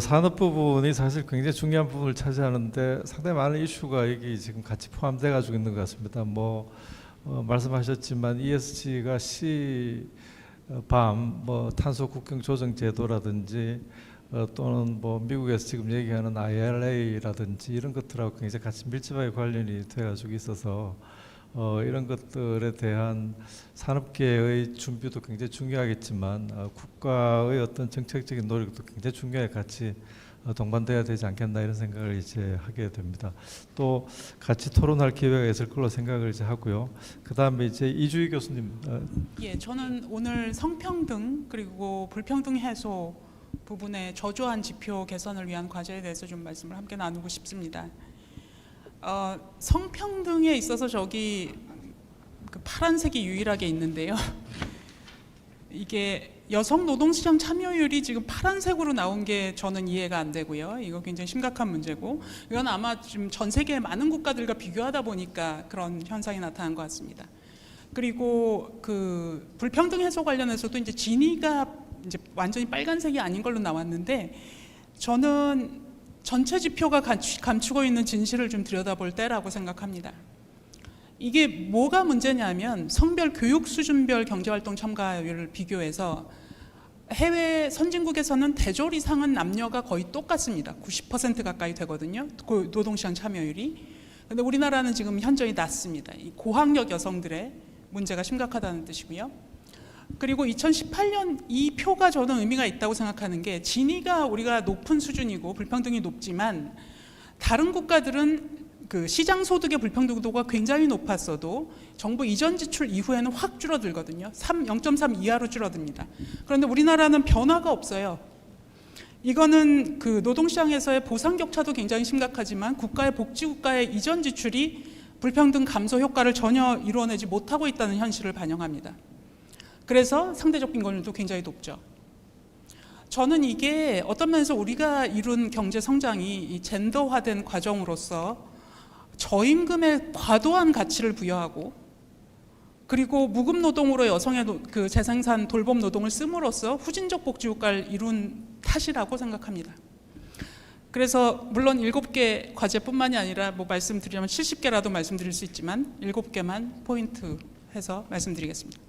산업 부분이 사실 굉장히 중요한 부분을 차지하는데 상당히 많은 이슈가 여기 지금 같이 포함돼 가지고 있는 것 같습니다. 말씀하셨지만 ESG가 시밤 탄소 국경 조정 제도라든지 또는 미국에서 지금 얘기하는 IRA라든지 이런 것들하고 굉장히 같이 밀접하게 관련이 돼 가지고 있어서 이런 것들에 대한 산업계의 준비도 굉장히 중요하겠지만 국가의 어떤 정책적인 노력도 굉장히 중요하게 같이 동반돼야 되지 않겠나 이런 생각을 이제 하게 됩니다. 또 같이 토론할 기회가 있을 걸로 생각을 이제 하고요. 그 다음에 이제 이주희 교수님. 예, 저는 오늘 성평등 그리고 불평등 해소 부분의 저조한 지표 개선을 위한 과제에 대해서 좀 말씀을 함께 나누고 싶습니다. 성평등에 있어서 저기 그 파란색이 유일하게 있는데요. 이게 여성 노동시장 참여율이 지금 파란색으로 나온 게 저는 이해가 안 되고요. 이거 굉장히 심각한 문제고 이건 아마 지금 전 세계 많은 국가들과 비교하다 보니까 그런 현상이 나타난 것 같습니다. 그리고 그 불평등 해소 관련해서도 이제 진위가 이제 완전히 빨간색이 아닌 걸로 나왔는데 저는 전체 지표가 감추고 있는 진실을 좀 들여다볼 때라고 생각합니다. 이게 뭐가 문제냐면 성별 교육 수준별 경제활동 참가율을 비교해서 해외 선진국에서는 대졸 이상은 남녀가 거의 똑같습니다. 90% 가까이 되거든요. 노동시장 참여율이. 근데 우리나라는 지금 현저히 낮습니다. 이 고학력 여성들의 문제가 심각하다는 뜻이고요. 그리고 2018년 이 표가 저는 의미가 있다고 생각하는 게 진위가 우리가 높은 수준이고 불평등이 높지만 다른 국가들은 그 시장 소득의 불평등도가 굉장히 높았어도 정부 이전 지출 이후에는 확 줄어들거든요. 0.3 이하로 줄어듭니다. 그런데 우리나라는 변화가 없어요. 이거는 그 노동시장에서의 보상 격차도 굉장히 심각하지만 국가의 복지국가의 이전 지출이 불평등 감소 효과를 전혀 이루어내지 못하고 있다는 현실을 반영합니다. 그래서 상대적 빈곤율도 굉장히 높죠. 저는 이게 어떤 면에서 우리가 이룬 경제 성장이 이 젠더화된 과정으로서 저임금에 과도한 가치를 부여하고 그리고 무급 노동으로 여성의 그 재생산 돌봄 노동을 씀으로써 후진적 복지 효과를 이룬 탓이라고 생각합니다. 그래서 물론 7개 과제뿐만이 아니라 말씀드리자면 70개라도 말씀드릴 수 있지만 7개만 포인트 해서 말씀드리겠습니다.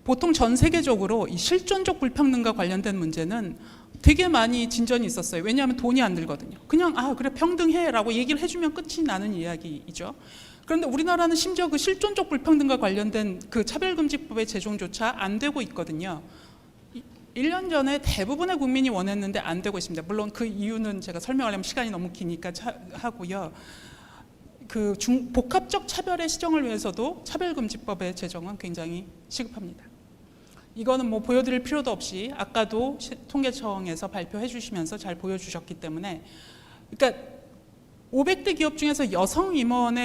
보통 전 세계적으로 이 실존적 불평등과 관련된 문제는 되게 많이 진전이 있었어요. 왜냐하면 돈이 안 들거든요. 그냥 그래 평등해라고 얘기를 해주면 끝이 나는 이야기이죠. 그런데 우리나라는 심지어 그 실존적 불평등과 관련된 그 차별금지법의 제정조차 안 되고 있거든요. 1년 전에 대부분의 국민이 원했는데 안 되고 있습니다. 물론 그 이유는 제가 설명하려면 시간이 너무 기니까 하고요. 그 복합적 차별의 시정을 위해서도 차별금지법의 제정은 굉장히 시급합니다. 이거는 보여드릴 필요도 없이 아까도 통계청에서 발표해 주시면서 잘 보여주셨기 때문에 그러니까 500대 기업 중에서 여성 임원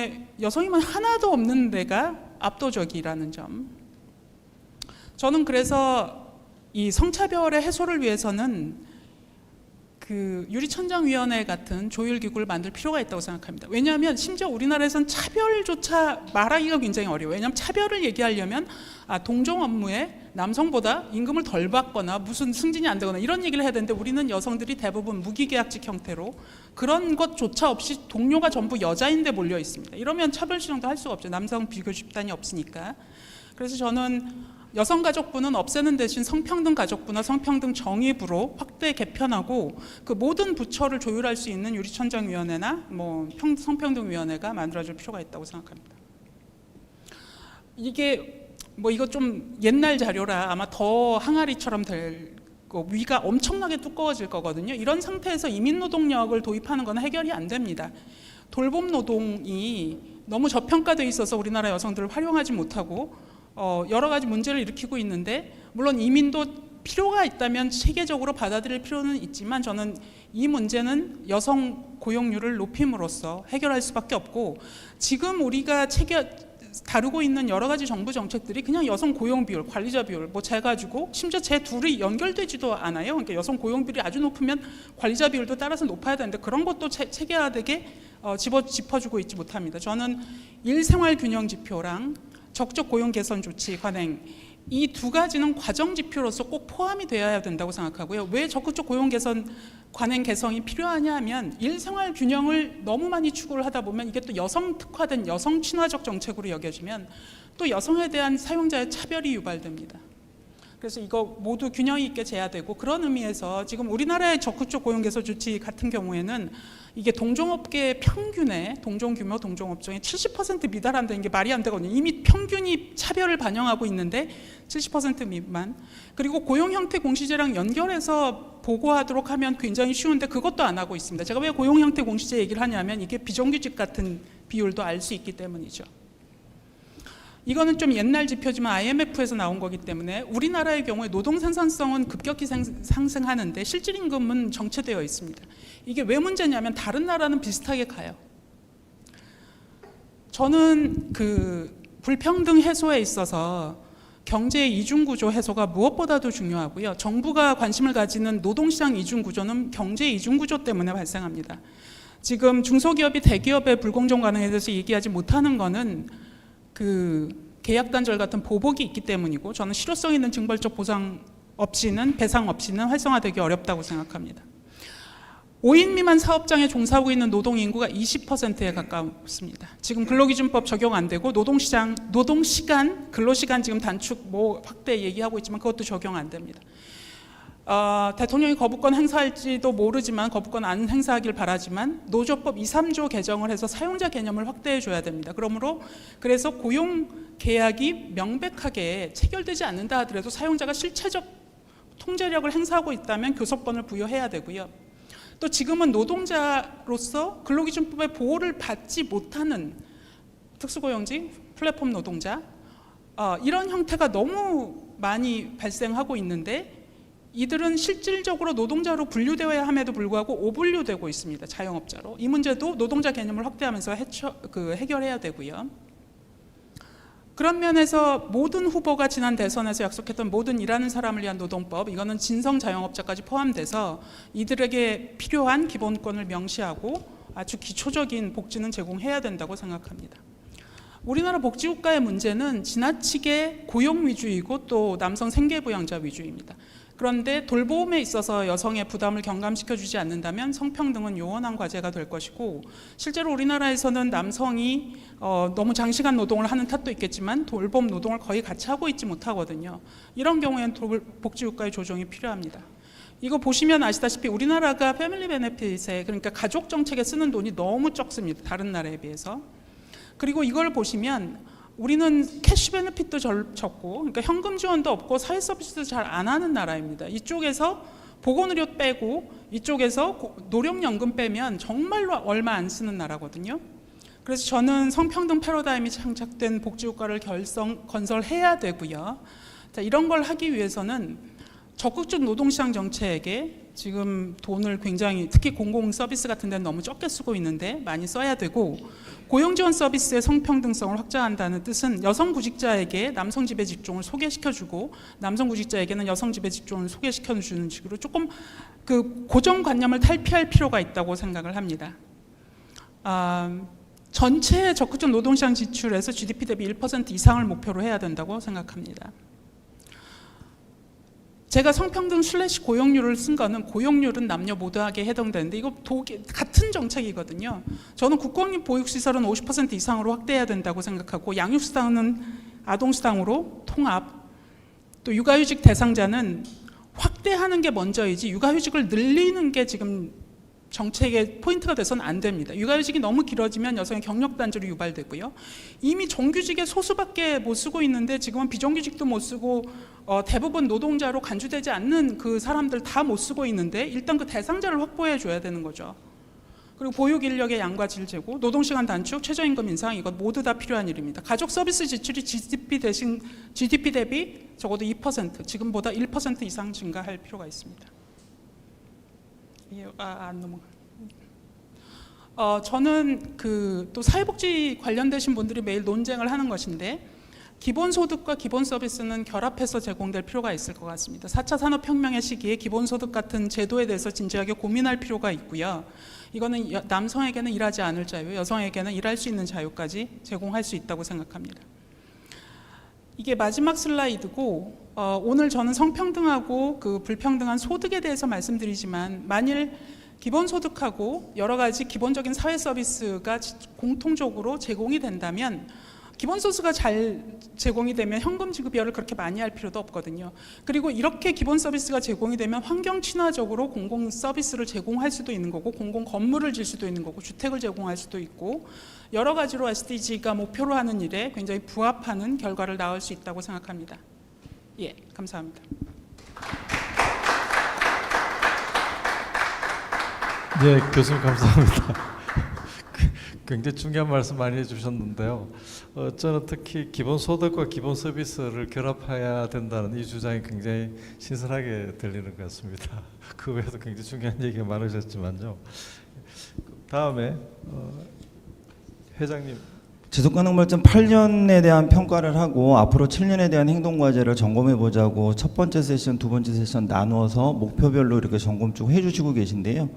하나도 없는 데가 압도적이라는 점. 저는 그래서 이 성차별의 해소를 위해서는 그 유리천장위원회 같은 조율기구를 만들 필요가 있다고 생각합니다. 왜냐하면 심지어 우리나라에서는 차별조차 말하기가 굉장히 어려워요. 왜냐하면 차별을 얘기하려면 동종 업무에 남성보다 임금을 덜 받거나 무슨 승진이 안 되거나 이런 얘기를 해야 되는데 우리는 여성들이 대부분 무기계약직 형태로 그런 것조차 없이 동료가 전부 여자인데 몰려 있습니다. 이러면 차별 시정도 할 수가 없죠. 남성 비교 집단이 없으니까. 그래서 저는 여성가족부는 없애는 대신 성평등 가족부나 성평등 정의부로 확대 개편하고 그 모든 부처를 조율할 수 있는 유리천장위원회나 성평등위원회가 만들어질 필요가 있다고 생각합니다. 이게 이거 좀 옛날 자료라 아마 더 항아리처럼 될 거, 위가 엄청나게 두꺼워질 거거든요. 이런 상태에서 이민노동력을 도입하는 건 해결이 안 됩니다. 돌봄 노동이 너무 저평가돼 있어서 우리나라 여성들을 활용하지 못하고 여러 가지 문제를 일으키고 있는데 물론 이민도 필요가 있다면 체계적으로 받아들일 필요는 있지만 저는 이 문제는 여성 고용률을 높임으로써 해결할 수밖에 없고, 지금 우리가 다루고 있는 여러 가지 정부 정책들이 그냥 여성 고용 비율, 관리자 비율 뭐 재가지고 심지어 제 둘이 연결되지도 않아요. 그러니까 여성 고용 비율이 아주 높으면 관리자 비율도 따라서 높아야 되는데 그런 것도 체계화되게 짚어주고 있지 못합니다. 저는 일생활 균형 지표랑 적적 고용 개선 조치 관행, 이 두 가지는 과정 지표로서 꼭 포함이 되어야 된다고 생각하고요. 왜 적극적 고용 개선 관행 개선이 필요하냐 하면 일생활 균형을 너무 많이 추구를 하다 보면 이게 또 여성 특화된 여성 친화적 정책으로 여겨지면 또 여성에 대한 사용자의 차별이 유발됩니다. 그래서 이거 모두 균형 있게 재야되고, 그런 의미에서 지금 우리나라의 적극적 고용 개선 조치 같은 경우에는 이게 동종업계 평균의 동종 규모 동종업종의 70% 미달한다는 게 말이 안 되거든요. 이미 평균이 차별을 반영하고 있는데 70% 미만. 그리고 고용 형태 공시제랑 연결해서 보고하도록 하면 굉장히 쉬운데 그것도 안 하고 있습니다. 제가 왜 고용 형태 공시제 얘기를 하냐면 이게 비정규직 같은 비율도 알 수 있기 때문이죠. 이거는 좀 옛날 지표지만 IMF에서 나온 거기 때문에 우리나라의 경우에 노동 생산성은 급격히 상승하는데 실질 임금은 정체되어 있습니다. 이게 왜 문제냐면 다른 나라는 비슷하게 가요. 저는 그 불평등 해소에 있어서 경제 이중구조 해소가 무엇보다도 중요하고요. 정부가 관심을 가지는 노동시장 이중구조는 경제 이중구조 때문에 발생합니다. 지금 중소기업이 대기업의 불공정 관행에 대해서 얘기하지 못하는 거는 그 계약 단절 같은 보복이 있기 때문이고, 저는 실효성 있는 징벌적 보상 없이는, 배상 없이는 활성화되기 어렵다고 생각합니다. 5인 미만 사업장에 종사하고 있는 노동 인구가 20%에 가깝습니다. 지금 근로기준법 적용 안 되고 노동시장, 노동시간, 근로시간 지금 단축 뭐 확대 얘기하고 있지만 그것도 적용 안 됩니다. 대통령이 거부권 행사할지도 모르지만 거부권 안 행사하길 바라지만 노조법 2, 3조 개정을 해서 사용자 개념을 확대해 줘야 됩니다. 그래서 고용 계약이 명백하게 체결되지 않는다 하더라도 사용자가 실체적 통제력을 행사하고 있다면 교섭권을 부여해야 되고요. 또 지금은 노동자로서 근로기준법의 보호를 받지 못하는 특수고용직, 플랫폼 노동자, 이런 형태가 너무 많이 발생하고 있는데 이들은 실질적으로 노동자로 분류되어야 함에도 불구하고 오분류되고 있습니다. 자영업자로. 이 문제도 노동자 개념을 확대하면서 해결해야 되고요. 그런 면에서 모든 후보가 지난 대선에서 약속했던 모든 일하는 사람을 위한 노동법, 이거는 진성 자영업자까지 포함돼서 이들에게 필요한 기본권을 명시하고 아주 기초적인 복지는 제공해야 된다고 생각합니다. 우리나라 복지국가의 문제는 지나치게 고용 위주이고 또 남성 생계부양자 위주입니다. 그런데 돌보험에 있어서 여성의 부담을 경감시켜주지 않는다면 성평등은 요원한 과제가 될 것이고, 실제로 우리나라에서는 남성이 너무 장시간 노동을 하는 탓도 있겠지만 돌봄 노동을 거의 같이 하고 있지 못하거든요. 이런 경우에는 복지국가의 조정이 필요합니다. 이거 보시면 아시다시피 우리나라가 패밀리 베네핏에, 그러니까 가족 정책에 쓰는 돈이 너무 적습니다. 다른 나라에 비해서. 그리고 이걸 보시면 우리는 캐시 베네핏도 적고, 그러니까 현금 지원도 없고 사회 서비스도 잘 안 하는 나라입니다. 이쪽에서 보건의료 빼고 이쪽에서 노령연금 빼면 정말로 얼마 안 쓰는 나라거든요. 그래서 저는 성평등 패러다임이 장착된 복지국가를 건설해야 되고요. 자, 이런 걸 하기 위해서는 적극적 노동시장 정책에 지금 돈을 굉장히, 특히 공공 서비스 같은 데는 너무 적게 쓰고 있는데 많이 써야 되고, 고용지원 서비스의 성평등성을 확장한다는 뜻은 여성 구직자에게 남성 지배 직종을 소개시켜주고 남성 구직자에게는 여성 지배 직종을 소개시켜주는 식으로 조금 그 고정관념을 탈피할 필요가 있다고 생각을 합니다. 전체 적극적 노동시장 지출에서 GDP 대비 1% 이상을 목표로 해야 된다고 생각합니다. 제가 성평등 / 고용률을 쓴 거는 고용률은 남녀 모두에게 해당되는데 이거 같은 정책이거든요. 저는 국공립 보육시설은 50% 이상으로 확대해야 된다고 생각하고, 양육수당은 아동수당으로 통합, 또 육아휴직 대상자는 확대하는 게 먼저이지 육아휴직을 늘리는 게 지금 정책의 포인트가 돼서는 안 됩니다. 육아휴직이 너무 길어지면 여성의 경력 단절이 유발되고요. 이미 정규직의 소수밖에 못 쓰고 있는데 지금은 비정규직도 못 쓰고 대부분 노동자로 간주되지 않는 그 사람들 다 못 쓰고 있는데 일단 그 대상자를 확보해 줘야 되는 거죠. 그리고 보육 인력의 양과 질 제고, 노동시간 단축, 최저임금 인상, 이것 모두 다 필요한 일입니다. 가족 서비스 지출이 GDP 대비 적어도 2%, 지금보다 1% 이상 증가할 필요가 있습니다. 안 넘어가. 저는 또 사회복지 관련되신 분들이 매일 논쟁을 하는 것인데, 기본소득과 기본서비스는 결합해서 제공될 필요가 있을 것 같습니다. 4차 산업혁명의 시기에 기본소득 같은 제도에 대해서 진지하게 고민할 필요가 있고요. 이거는 남성에게는 일하지 않을 자유, 여성에게는 일할 수 있는 자유까지 제공할 수 있다고 생각합니다. 이게 마지막 슬라이드고, 오늘 저는 성평등하고 그 불평등한 소득에 대해서 말씀드리지만, 만일 기본소득하고 여러 가지 기본적인 사회 서비스가 공통적으로 제공이 된다면, 기본소득가 잘 제공이 되면 현금 지급여를 그렇게 많이 할 필요도 없거든요. 그리고 이렇게 기본 서비스가 제공이 되면 환경 친화적으로 공공 서비스를 제공할 수도 있는 거고, 공공 건물을 질 수도 있는 거고, 주택을 제공할 수도 있고, 여러 가지로 SDG가 목표로 하는 일에 굉장히 부합하는 결과를 낳을 수 있다고 생각합니다. 예, 감사합니다. 네, 교수님 감사합니다. 굉장히 중요한 말씀 많이 해주셨는데요. 저는 특히 기본소득과 기본서비스를 결합해야 된다는 이 주장이 굉장히 신선하게 들리는 것 같습니다. 그 외에도 굉장히 중요한 얘기가 많으셨지만요. 다음에 회장님. 지속가능발전 8년에 대한 평가를 하고 앞으로 7년에 대한 행동과제를 점검해 보자고 첫 번째 세션, 두 번째 세션 나누어서 목표별로 이렇게 점검 쭉 해주시고 계신데요.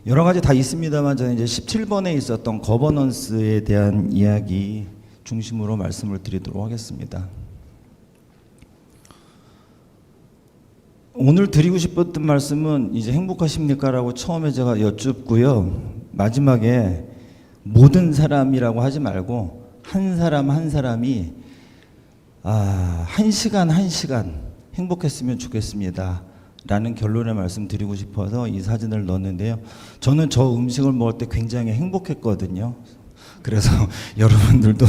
여러 가지 다 있습니다만 저는 이제 17번에 있었던 거버넌스에 대한 이야기 중심으로 말씀을 드리도록 하겠습니다. 오늘 드리고 싶었던 말씀은 이제 행복하십니까라고 처음에 제가 여쭙고요. 마지막에 모든 사람이라고 하지 말고 한 사람 한 사람이 한 시간 한 시간 행복했으면 좋겠습니다 라는 결론의 말씀 드리고 싶어서 이 사진을 넣었는데요. 저는 저 음식을 먹을 때 굉장히 행복했거든요. 그래서 여러분들도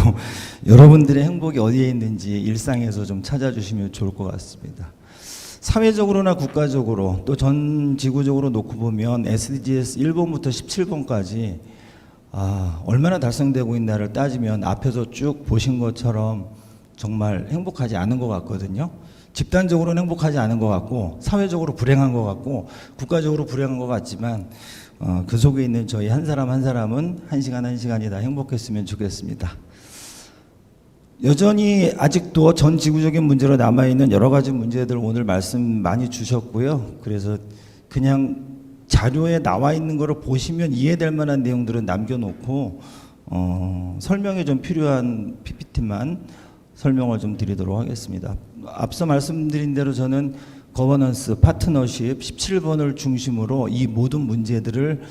여러분들의 행복이 어디에 있는지 일상에서 좀 찾아주시면 좋을 것 같습니다. 사회적으로나 국가적으로 또 전 지구적으로 놓고 보면 SDGs 1번부터 17번까지 얼마나 달성되고 있나를 따지면 앞에서 쭉 보신 것처럼 정말 행복하지 않은 것 같거든요. 집단적으로는 행복하지 않은 것 같고, 사회적으로 불행한 것 같고, 국가적으로 불행한 것 같지만 그 속에 있는 저희 한 사람 한 사람은 한 시간 한 시간이 다 행복했으면 좋겠습니다. 여전히 아직도 전 지구적인 문제로 남아있는 여러 가지 문제들 오늘 말씀 많이 주셨고요. 그래서 그냥 자료에 나와 있는 거를 보시면 이해될 만한 내용들은 남겨놓고 설명이 좀 필요한 PPT만 설명을 좀 드리도록 하겠습니다. 앞서 말씀드린 대로 저는 거버넌스, 파트너십 17번을 중심으로 이 모든 문제들을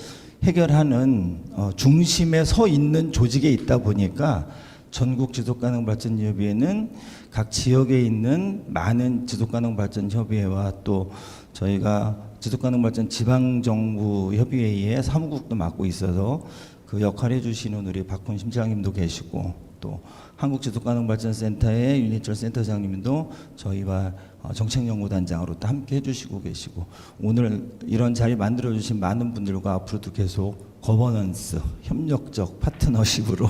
해결하는 중심에 서 있는 조직에 있다 보니까 전국 지속가능발전협의회는 각 지역에 있는 많은 지속가능발전협의회와 또 저희가 지속가능발전 지방정부협의회의 사무국도 맡고 있어서 그 역할을 해주시는 우리 박훈 심장님도 계시고, 또 한국지속가능발전센터의 윤희철 센터장님도 저희와 정책연구단장으로 또 함께 해주시고 계시고, 오늘 이런 자리 만들어주신 많은 분들과 앞으로도 계속 거버넌스, 협력적 파트너십으로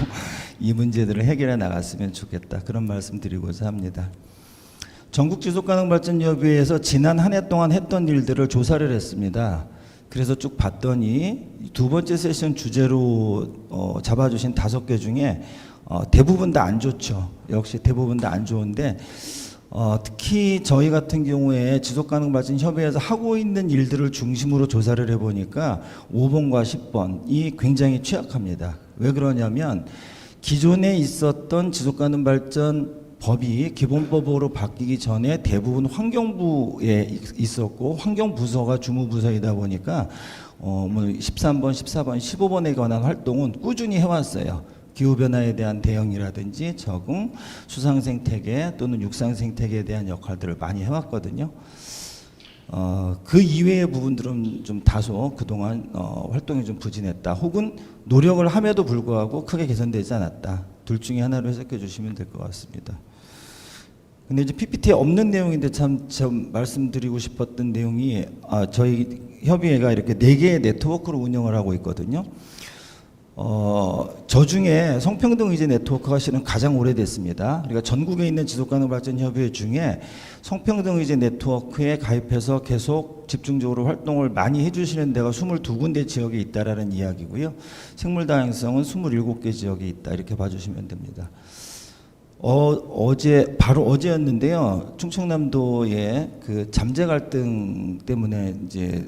이 문제들을 해결해 나갔으면 좋겠다, 그런 말씀 드리고자 합니다. 전국지속가능발전협의회에서 지난 한 해 동안 했던 일들을 조사를 했습니다. 그래서 쭉 봤더니 두 번째 세션 주제로 잡아주신 5개 중에 대부분 다 안 좋죠. 역시 대부분 다 안 좋은데 특히 저희 같은 경우에 지속가능발전협의회에서 하고 있는 일들을 중심으로 조사를 해보니까 5번과 10번이 굉장히 취약합니다. 왜 그러냐면 기존에 있었던 지속가능발전 법이 기본법으로 바뀌기 전에 대부분 환경부에 있었고, 환경부서가 주무부서이다 보니까 13번, 14번, 15번에 관한 활동은 꾸준히 해왔어요. 기후변화에 대한 대응이라든지 적응, 수상생태계 또는 육상생태계에 대한 역할들을 많이 해왔거든요. 그 이외의 부분들은 좀 다소 그동안 활동이 좀 부진했다, 혹은 노력을 함에도 불구하고 크게 개선되지 않았다, 둘 중에 하나로 해석해 주시면 될 것 같습니다. 근데 이제 PPT에 없는 내용인데 참 말씀드리고 싶었던 내용이 저희 협의회가 이렇게 4개의 네트워크로 운영을 하고 있거든요. 저 중에 성평등 의제 네트워크가 실은 가장 오래됐습니다. 그러니까 전국에 있는 지속가능 발전 협의회 중에 성평등 의제 네트워크에 가입해서 계속 집중적으로 활동을 많이 해주시는 데가 22군데 지역에 있다라는 이야기고요. 생물 다양성은 27개 지역에 있다 이렇게 봐주시면 됩니다. 바로 어제였는데요. 충청남도의 그 잠재 갈등 때문에 이제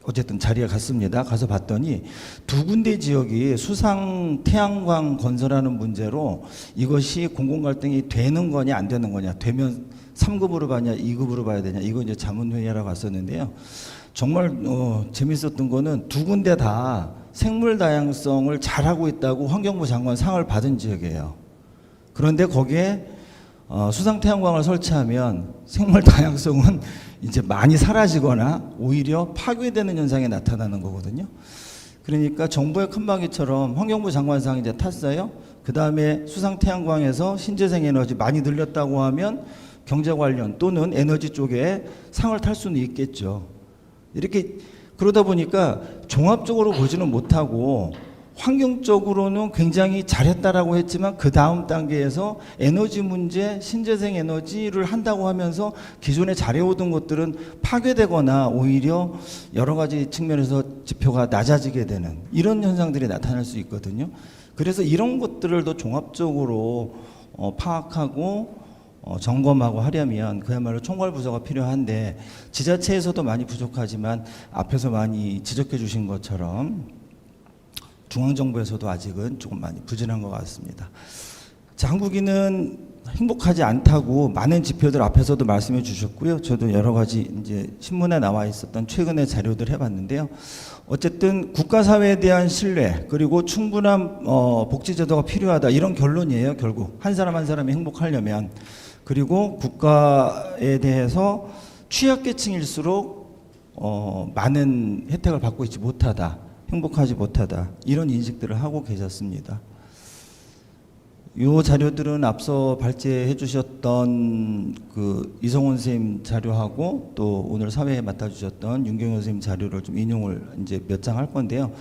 어쨌든 자리에 갔습니다. 가서 봤더니 2군데 지역이 수상 태양광 건설하는 문제로 이것이 공공 갈등이 되는 거냐 안 되는 거냐, 되면 3급으로 봐냐 2급으로 봐야 되냐, 이거 이제 자문회의하러 갔었는데요. 정말 재밌었던 거는 2군데 다 생물 다양성을 잘하고 있다고 환경부 장관 상을 받은 지역이에요. 그런데 거기에 수상 태양광을 설치하면 생물 다양성은 이제 많이 사라지거나 오히려 파괴되는 현상이 나타나는 거거든요. 그러니까 정부의 큰방이처럼 환경부 장관상 이제 탔어요. 그 다음에 수상 태양광에서 신재생 에너지 많이 늘렸다고 하면 경제 관련 또는 에너지 쪽에 상을 탈 수는 있겠죠. 이렇게 그러다 보니까 종합적으로 보지는 못하고 환경적으로는 굉장히 잘했다라고 했지만 그 다음 단계에서 에너지 문제, 신재생 에너지를 한다고 하면서 기존에 잘해오던 것들은 파괴되거나 오히려 여러 가지 측면에서 지표가 낮아지게 되는 이런 현상들이 나타날 수 있거든요. 그래서 이런 것들을 더 종합적으로 파악하고 점검하고 하려면 그야말로 총괄부서가 필요한데 지자체에서도 많이 부족하지만 앞에서 많이 지적해 주신 것처럼 중앙정부에서도 아직은 조금 많이 부진한 것 같습니다. 자, 한국인은 행복하지 않다고 많은 지표들 앞에서도 말씀해 주셨고요. 저도 여러 가지 이제 신문에 나와 있었던 최근의 자료들 해봤는데요. 어쨌든 국가사회에 대한 신뢰 그리고 충분한 복지제도가 필요하다 이런 결론이에요. 결국 한 사람 한 사람이 행복하려면. 그리고 국가에 대해서 취약계층일수록 많은 혜택을 받고 있지 못하다. 행복하지 못하다 이런 인식들을 하고 계셨습니다. 이 자료들은 앞서 발제해 주셨던 그 이성훈 선생님 자료하고 또 오늘 사회에 맡아주셨던 윤경호 선생님 자료를 좀 인용을 이제 몇 장 할 건데요.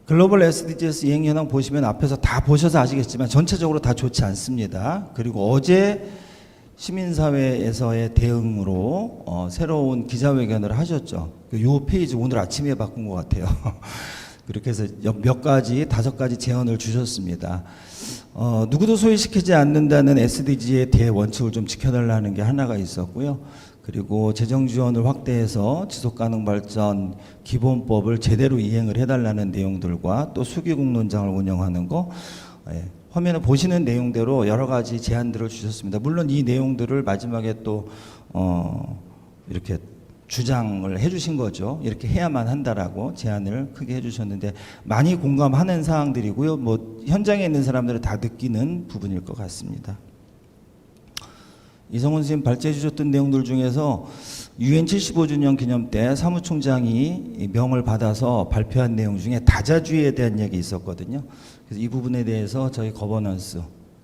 글로벌 SDGs 이행 현황 보시면 앞에서 다 보셔서 아시겠지만 전체적으로 다 좋지 않습니다. 그리고 어제 시민사회에서의 대응으로 새로운 기자회견을 하셨죠. 이 페이지 오늘 아침에 바꾼 것 같아요. 그렇게 해서 몇 가지, 5가지 제언을 주셨습니다. 누구도 소외시키지 않는다는 SDG의 대원칙을 좀 지켜달라는 게 하나가 있었고요. 그리고 재정 지원을 확대해서 지속가능 발전 기본법을 제대로 이행을 해달라는 내용들과 또 수기공론장을 운영하는 거, 화면에 보시는 내용대로 여러 가지 제안들을 주셨습니다. 물론 이 내용들을 마지막에 또 이렇게 주장을 해주신 거죠. 이렇게 해야만 한다라고 제안을 크게 해주셨는데 많이 공감하는 사항들이고요. 뭐 현장에 있는 사람들은 다 느끼는 부분일 것 같습니다. 이성훈 선생님 발제해 주셨던 내용들 중에서 UN 75주년 기념 때 사무총장이 명을 받아서 발표한 내용 중에 다자주의에 대한 얘기 있었거든요. 그래서 이 부분에 대해서 저희 거버넌스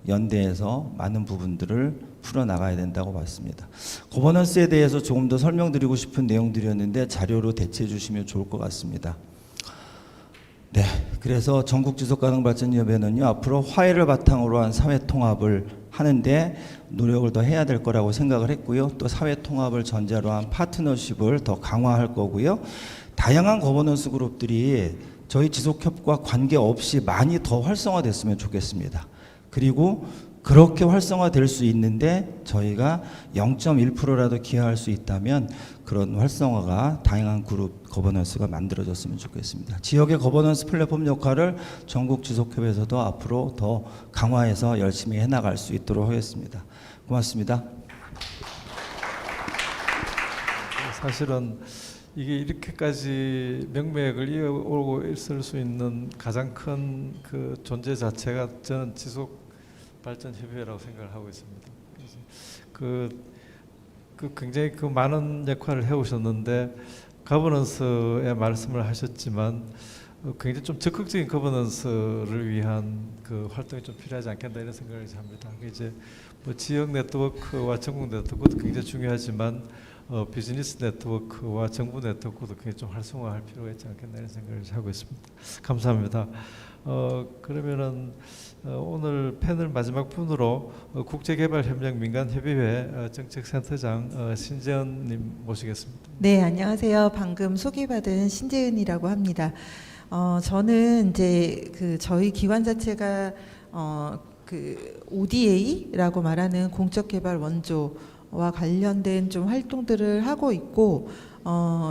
연대에서 많은 부분들을 풀어나가야 된다고 봤습니다. 거버넌스에 대해서 조금 더 설명드리고 싶은 내용들이었는데 자료로 대체해 주시면 좋을 것 같습니다. 네, 그래서 전국지속가능발전협의회는요 앞으로 화해를 바탕으로 한 사회통합을 하는데 노력을 더 해야 될 거라고 생각을 했고요. 또 사회통합을 전제로 한 파트너십을 더 강화할 거고요. 다양한 거버넌스 그룹들이 저희 지속협과 관계없이 많이 더 활성화됐으면 좋겠습니다. 그리고 그렇게 활성화될 수 있는데 저희가 0.1%라도 기여할 수 있다면 그런 활성화가 다양한 그룹 거버넌스가 만들어졌으면 좋겠습니다. 지역의 거버넌스 플랫폼 역할을 전국지속협에서도 앞으로 더 강화해서 열심히 해나갈 수 있도록 하겠습니다. 고맙습니다. 사실은 이게 이렇게까지 명맥을 이어오고 있을 수 있는 가장 큰 그 존재 자체가 저는 지속발전협의회라고 생각을 하고 있습니다. 그 굉장히 그 많은 역할을 해오셨는데 거버넌스의 말씀을 하셨지만 굉장히 좀 적극적인 거버넌스를 위한 그 활동이 좀 필요하지 않겠나 이런 생각을 합니다. 이제 뭐 지역 네트워크와 전국 네트워크도 굉장히 중요하지만 비즈니스 네트워크와 정부 네트워크도 굉장히 좀 활성화할 필요가 있지 않겠나 이런 생각을 하고 있습니다. 감사합니다. 그러면은 오늘 패널 마지막 분으로 국제개발협력 민간협의회 정책센터장 신재은님 모시겠습니다. 네, 안녕하세요. 방금 소개받은 신재은이라고 합니다. 저는 이제 저희 기관 자체가 ODA라고 말하는 공적개발 원조와 관련된 좀 활동들을 하고 있고,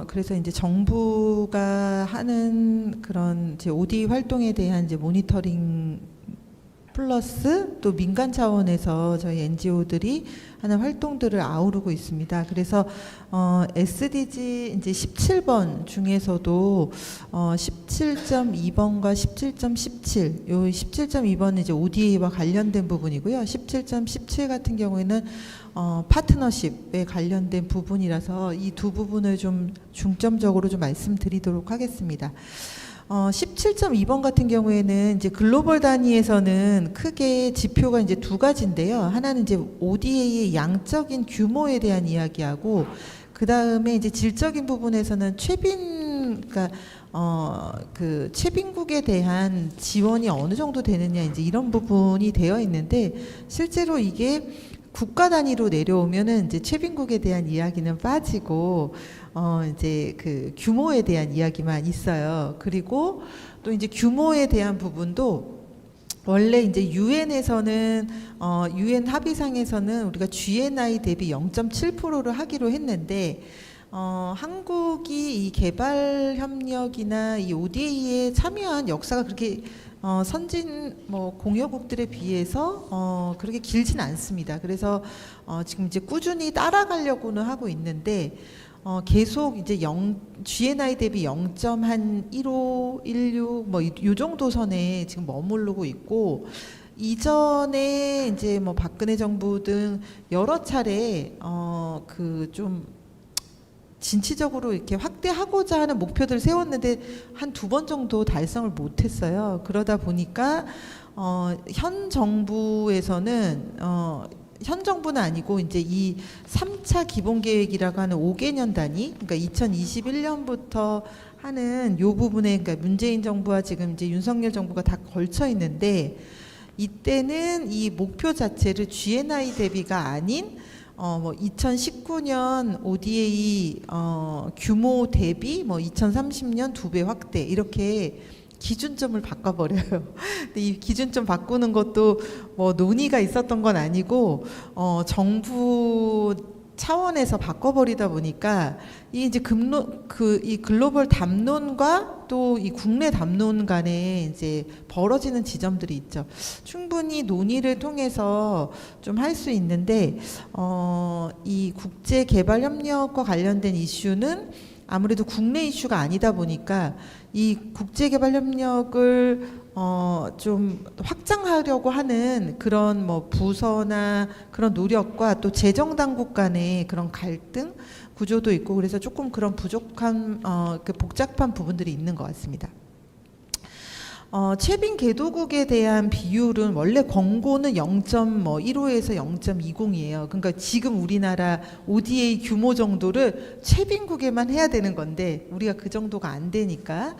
그래서 이제 정부가 하는 그런 이제 ODA 활동에 대한 이제 모니터링 플러스 또 민간 차원에서 저희 NGO들이 하는 활동들을 아우르고 있습니다. 그래서 SDG 이제 17번 중에서도 17.2번과 17.17 요 17.2번은 이제 ODA와 관련된 부분이고요. 17.17 같은 경우에는 파트너십에 관련된 부분이라서 이 두 부분을 좀 중점적으로 좀 말씀드리도록 하겠습니다. 17.2번 같은 경우에는 이제 글로벌 단위에서는 크게 지표가 이제 두 가지인데요. 하나는 이제 ODA의 양적인 규모에 대한 이야기하고, 그 다음에 이제 질적인 부분에서는 그러니까 그 최빈국에 대한 지원이 어느 정도 되느냐 이제 이런 부분이 되어 있는데, 실제로 이게 국가 단위로 내려오면은 이제 최빈국에 대한 이야기는 빠지고 이제 그 규모에 대한 이야기만 있어요. 그리고 또 이제 규모에 대한 부분도 원래 이제 유엔에서는 유엔 합의상에서는 우리가 GNI 대비 0.7%를 하기로 했는데 한국이 이 개발 협력이나 이 ODA에 참여한 역사가 그렇게 선진 공여국들에 비해서 그렇게 길진 않습니다. 그래서 지금 이제 꾸준히 따라가려고는 하고 있는데 계속 이제 GNI 대비 0.15, 16 뭐 이 정도 선에 지금 머무르고 있고, 이전에 이제 뭐 박근혜 정부 등 여러 차례 그 좀 진취적으로 이렇게 확대하고자 하는 목표들을 세웠는데 한 두 번 정도 달성을 못했어요. 그러다 보니까 현 정부에서는 현 정부는 아니고 이제 이 3차 기본계획이라고 하는 5개년 단위, 그러니까 2021년부터 하는 요 부분에, 그러니까 문재인 정부와 지금 이제 윤석열 정부가 다 걸쳐 있는데, 이때는 이 목표 자체를 GNI 대비가 아닌 뭐 2019년 ODA 규모 대비 뭐 2030년 2배 확대 이렇게 기준점을 바꿔버려요. 근데 이 기준점 바꾸는 것도 뭐 논의가 있었던 건 아니고 정부 차원에서 바꿔버리다 보니까 이 이제 이 글로벌 담론과 또 이 국내 담론 간에 이제 벌어지는 지점들이 있죠. 충분히 논의를 통해서 좀 할 수 있는데 이 국제 개발 협력과 관련된 이슈는 아무래도 국내 이슈가 아니다 보니까 이 국제 개발 협력을 좀 확장하려고 하는 그런 뭐 부서나 그런 노력과 또 재정 당국 간의 그런 갈등 구조도 있고, 그래서 조금 그런 부족한 그 복잡한 부분들이 있는 것 같습니다. 최빈 개도국에 대한 비율은 원래 권고는 0.15에서 0.20이에요. 그러니까 지금 우리나라 ODA 규모 정도를 최빈국에만 해야 되는 건데 우리가 그 정도가 안 되니까.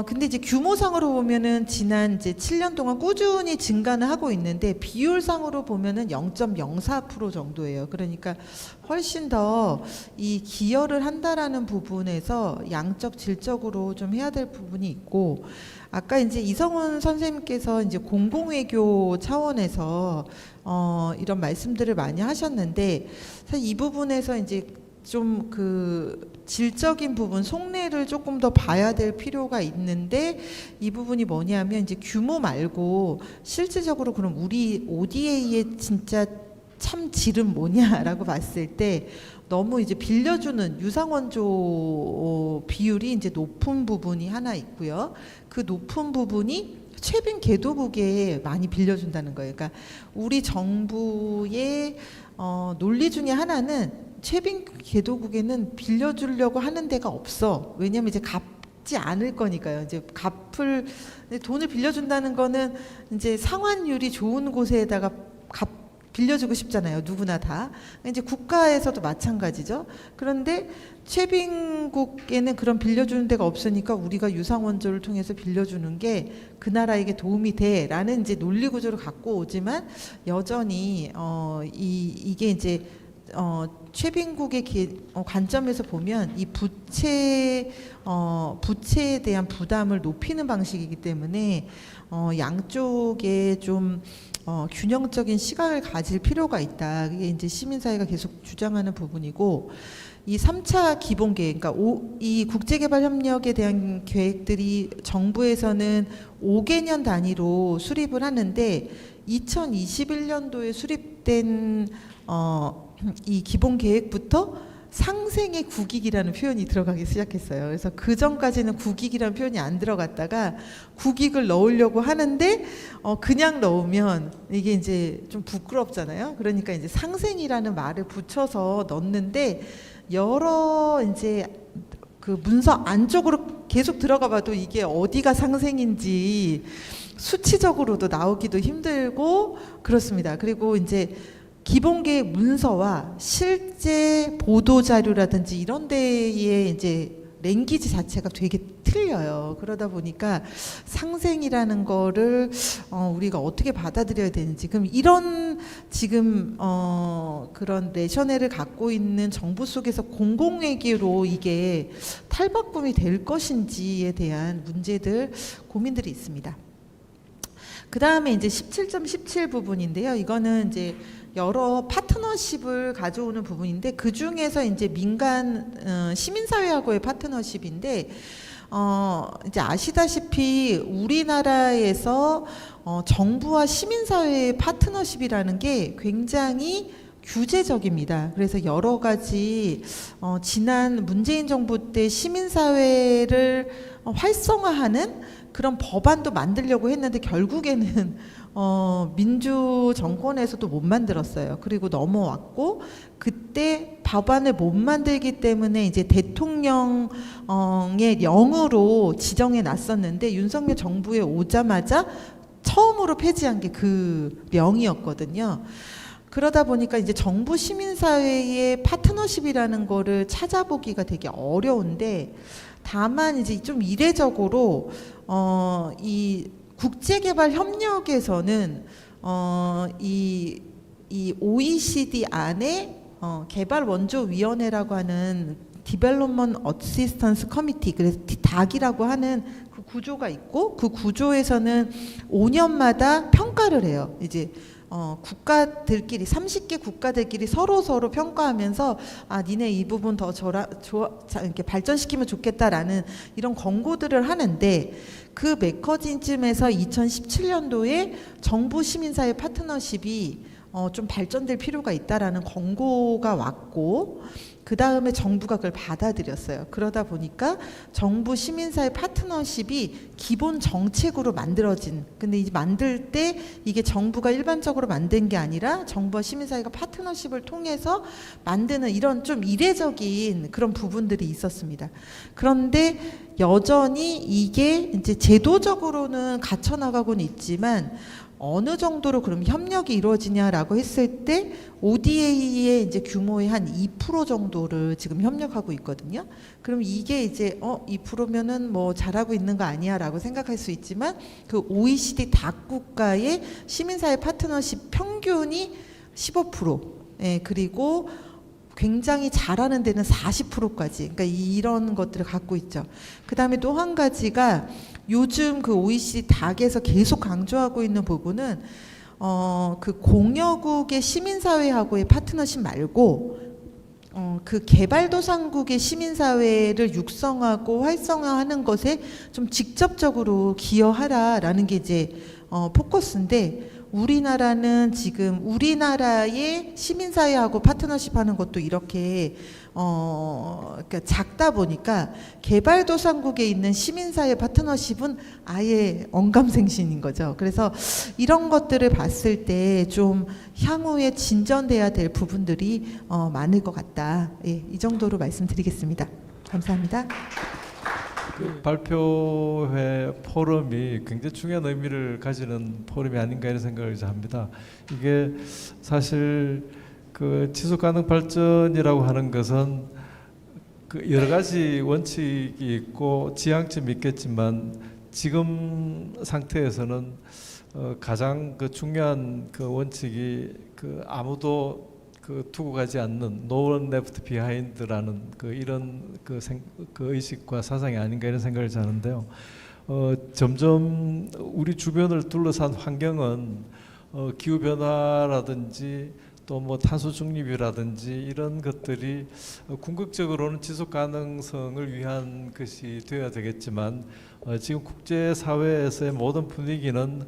근데 이제 규모상으로 보면은 지난 이제 7년 동안 꾸준히 증가는 하고 있는데 비율상으로 보면은 0.04% 정도예요. 그러니까 훨씬 더 이 기여를 한다라는 부분에서 양적 질적으로 좀 해야 될 부분이 있고, 아까 이제 이성훈 선생님께서 이제 공공외교 차원에서 이런 말씀들을 많이 하셨는데, 사실 이 부분에서 이제 좀 그 질적인 부분 속내를 조금 더 봐야 될 필요가 있는데, 이 부분이 뭐냐면 이제 규모 말고 실질적으로 그럼 우리 ODA의 진짜 참 질은 뭐냐라고 봤을 때 너무 이제 빌려주는 유상원조 비율이 이제 높은 부분이 하나 있고요. 그 높은 부분이 최빈 개도국에 많이 빌려준다는 거예요. 그러니까 우리 정부의 논리 중에 하나는 최빈 개도국에는 빌려주려고 하는 데가 없어. 왜냐하면 이제 갚지 않을 거니까요. 이제 돈을 빌려준다는 거는 이제 상환율이 좋은 곳에다가 빌려주고 싶잖아요. 누구나 다. 이제 국가에서도 마찬가지죠. 그런데 최빈국에는 그런 빌려주는 데가 없으니까 우리가 유상원조를 통해서 빌려주는 게 그 나라에게 도움이 돼라는 이제 논리 구조를 갖고 오지만 여전히 이게 이제 최빈국의 관점에서 보면 이 부채에 대한 부담을 높이는 방식이기 때문에 양쪽에 좀 균형적인 시각을 가질 필요가 있다. 그게 이제 시민사회가 계속 주장하는 부분이고, 이 3차 기본계획, 그러니까 이 국제개발협력에 대한 계획들이 정부에서는 5개년 단위로 수립을 하는데 2021년도에 수립된 이 기본계획부터 상생의 국익이라는 표현이 들어가기 시작했어요. 그래서 그 전까지는 국익이라는 표현이 안 들어갔다가 국익을 넣으려고 하는데 그냥 넣으면 이게 이제 좀 부끄럽잖아요. 그러니까 이제 상생이라는 말을 붙여서 넣는데 여러 이제 그 문서 안쪽으로 계속 들어가 봐도 이게 어디가 상생인지 수치적으로도 나오기도 힘들고 그렇습니다. 그리고 이제 기본계획 문서와 실제 보도 자료라든지 이런 데에 이제 랭귀지 자체가 되게 틀려요. 그러다 보니까 상생이라는 거를 우리가 어떻게 받아들여야 되는지, 그럼 이런 지금 그런 레셔넬을 갖고 있는 정부 속에서 공공외교로 이게 탈바꿈이 될 것인지에 대한 문제들, 고민들이 있습니다. 그 다음에 이제 17.17 부분인데요. 이거는 이제 여러 파트너십을 가져오는 부분인데 그 중에서 이제 민간 시민사회하고의 파트너십인데 이제 아시다시피 우리나라에서 정부와 시민사회의 파트너십이라는 게 굉장히 규제적입니다. 그래서 여러 가지 지난 문재인 정부 때 시민사회를 활성화하는 그런 법안도 만들려고 했는데 결국에는 민주 정권에서도 못 만들었어요. 그리고 넘어왔고 그때 법안을 못 만들기 때문에 이제 대통령의 영으로 지정해 놨었는데 윤석열 정부에 오자마자 처음으로 폐지한 게 그 명이었거든요. 그러다 보니까 이제 정부 시민사회의 파트너십이라는 거를 찾아보기가 되게 어려운데, 다만 이제 좀 이례적으로 이 국제개발 협력에서는 이 OECD 안에 개발원조위원회라고 하는 Development Assistance Committee, 그래서 DAC이라고 하는 그 구조가 있고, 그 구조에서는 5년마다 평가를 해요. 이제 국가들끼리 30개 국가들끼리 서로 평가하면서 니네 이 부분 더 이렇게 발전시키면 좋겠다라는 이런 권고들을 하는데, 그 메커니즘에서 2017년도에 정부 시민사회 파트너십이 좀 발전될 필요가 있다라는 권고가 왔고, 그 다음에 정부가 그걸 받아들였어요. 그러다 보니까 정부 시민사회 파트너십이 기본 정책으로 만들어진, 근데 이제 만들 때 이게 정부가 일반적으로 만든 게 아니라 정부와 시민사회가 파트너십을 통해서 만드는 이런 좀 이례적인 그런 부분들이 있었습니다. 그런데 여전히 이게 이제 제도적으로는 갖춰 나가고는 있지만 어느 정도로 그럼 협력이 이루어지냐라고 했을 때 ODA의 이제 규모의 한 2% 정도를 지금 협력하고 있거든요. 그럼 이게 이제 2%면은 뭐 잘하고 있는 거 아니야라고 생각할 수 있지만, 그 OECD 다국 국가의 시민사회 파트너십 평균이 15%, 그리고 굉장히 잘하는 데는 40%까지, 그러니까 이런 것들을 갖고 있죠. 그 다음에 또 한 가지가 요즘 그 OECD 닥에서 계속 강조하고 있는 부분은 그 공여국의 시민사회하고의 파트너십 말고 그 개발도상국의 시민사회를 육성하고 활성화하는 것에 좀 직접적으로 기여하라라는 게 이제 포커스인데, 우리나라는 지금 우리나라의 시민사회하고 파트너십하는 것도 이렇게 그러니까 작다 보니까 개발도상국에 있는 시민사회 파트너십은 아예 언감생신인 거죠. 그래서 이런 것들을 봤을 때 좀 향후에 진전돼야 될 부분들이 많을 것 같다. 이 정도로 말씀드리겠습니다. 감사합니다. 그 발표회 포럼이 굉장히 중요한 의미를 가지는 포럼이 아닌가 이런 생각을 이제 합니다. 이게 사실 그 지속 가능 발전이라고 하는 것은 그 여러 가지 원칙이 있고 지향점이 있겠지만 지금 상태에서는 가장 그 중요한 그 원칙이 그 아무도 그 두고 가지 않는 No one left behind라는 그 이런 그 의식과 사상이 아닌가 이런 생각을 하는데요. 점점 우리 주변을 둘러싼 환경은 기후 변화라든지 또 뭐 탄소 중립이라든지 이런 것들이 궁극적으로는 지속 가능성을 위한 것이 되어야 되겠지만 지금 국제 사회에서의 모든 분위기는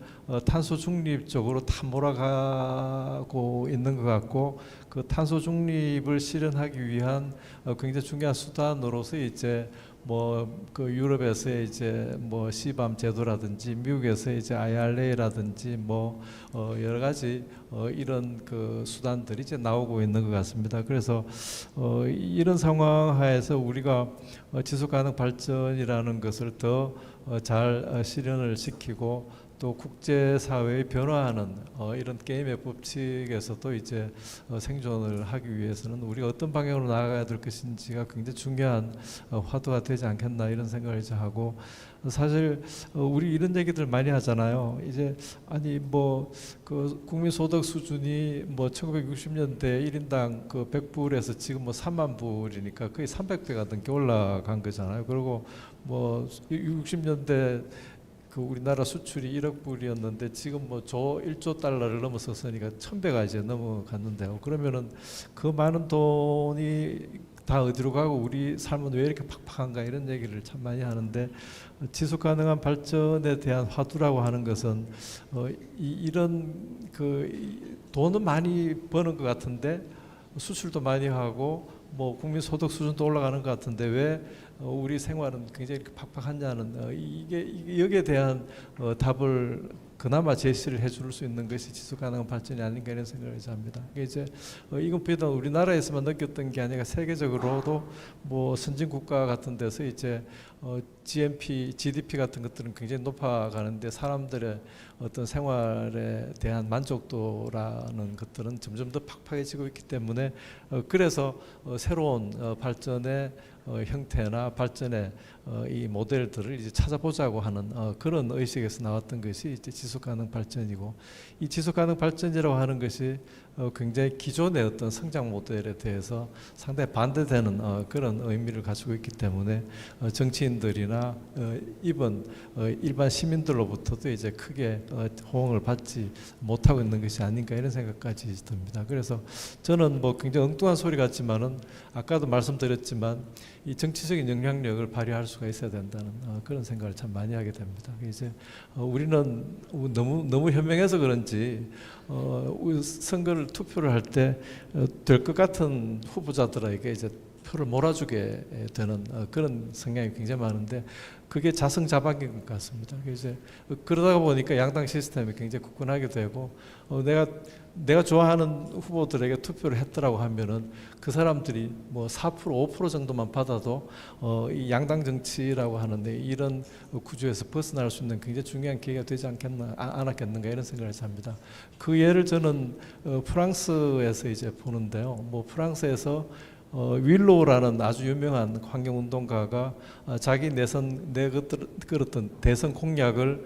탄소 중립 쪽으로 다 몰아가고 있는 것 같고 그 탄소 중립을 실현하기 위한 굉장히 중요한 수단으로서 이제 뭐 그 유럽에서의 이제 뭐 시밤 제도라든지 미국에서의 이제 IRA라든지 뭐 여러 가지 이런 그 수단들이 이제 나오고 있는 것 같습니다. 그래서 이런 상황 하에서 우리가 지속 가능 발전이라는 것을 더 잘 실현을 시키고 또 국제사회의 변화하는 이런 게임의 법칙에서도 이제 생존을 하기 위해서는 우리가 어떤 방향으로 나아가야 될 것인지가 굉장히 중요한 화두가 되지 않겠나 이런 생각을 이제 하고 사실 우리 이런 얘기들 많이 하잖아요. 이제 아니 뭐 그 국민 소득 수준이 뭐 1960년대 1인당 그 100불에서 지금 뭐 3만 불이니까 거의 300배가 넘게 올라간 거잖아요. 그리고 뭐 60년대 그 우리나라 수출이 1억 불이었는데 지금 뭐 1조 달러를 넘어섰으니까 1000배가 이제 넘어갔는데요. 그러면은 그 많은 돈이 다 어디로 가고 우리 삶은 왜 이렇게 팍팍한가 이런 얘기를 참 많이 하는데 지속 가능한 발전에 대한 화두라고 하는 것은 이런 그 돈은 많이 버는 것 같은데 수출도 많이 하고 뭐 국민 소득 수준도 올라가는 것 같은데 왜 우리 생활은 굉장히 이렇게 팍팍하냐는 이게 여기에 대한 답을 그나마 제시를 해줄 수 있는 것이 지속 가능한 발전이 아닌가 이런 생각을 합니다. 이제 이건 비단 우리나라에서만 느꼈던 게 아니라 세계적으로도 뭐 선진 국가 같은 데서 이제 GDP 같은 것들은 굉장히 높아가는데 사람들의 어떤 생활에 대한 만족도라는 것들은 점점 더 팍팍해지고 있기 때문에 그래서 새로운 발전의 형태나 발전의 이 모델들을 이제 찾아보자고 하는 그런 의식에서 나왔던 것이 이제 지속가능 발전이고 이 지속가능 발전이라고 하는 것이 굉장히 기존의 어떤 성장 모델에 대해서 상당히 반대되는 그런 의미를 가지고 있기 때문에 정치인들이나 이번 일반 시민들로부터도 이제 크게 호응을 받지 못하고 있는 것이 아닌가 이런 생각까지 듭니다. 그래서 저는 뭐 굉장히 엉뚱한 소리 같지만은 아까도 말씀드렸지만 이 정치적인 영향력을 발휘할 수가 있어야 된다는 그런 생각을 참 많이 하게 됩니다. 이제 우리는 너무 현명해서 그런지 선거를 투표를 할 때 될 것 같은 후보자들에게 이제 표를 몰아주게 되는 그런 성향이 굉장히 많은데 그게 자승자박인 것 같습니다. 이제 그러다 보니까 양당 시스템이 굉장히 굳건하게 되고 내가 좋아하는 후보들에게 투표를 했더라고 하면은 그 사람들이 뭐 4% 5% 정도만 받아도 이 양당 정치라고 하는데 이런 구조에서 벗어날 수 있는 굉장히 중요한 기회가 되지 않았겠는가 이런 생각을 합니다. 그 예를 저는 프랑스에서 이제 보는데요. 뭐 프랑스에서 윌로우라는 아주 유명한 환경운동가가 자기 내걸었던 대선 공약을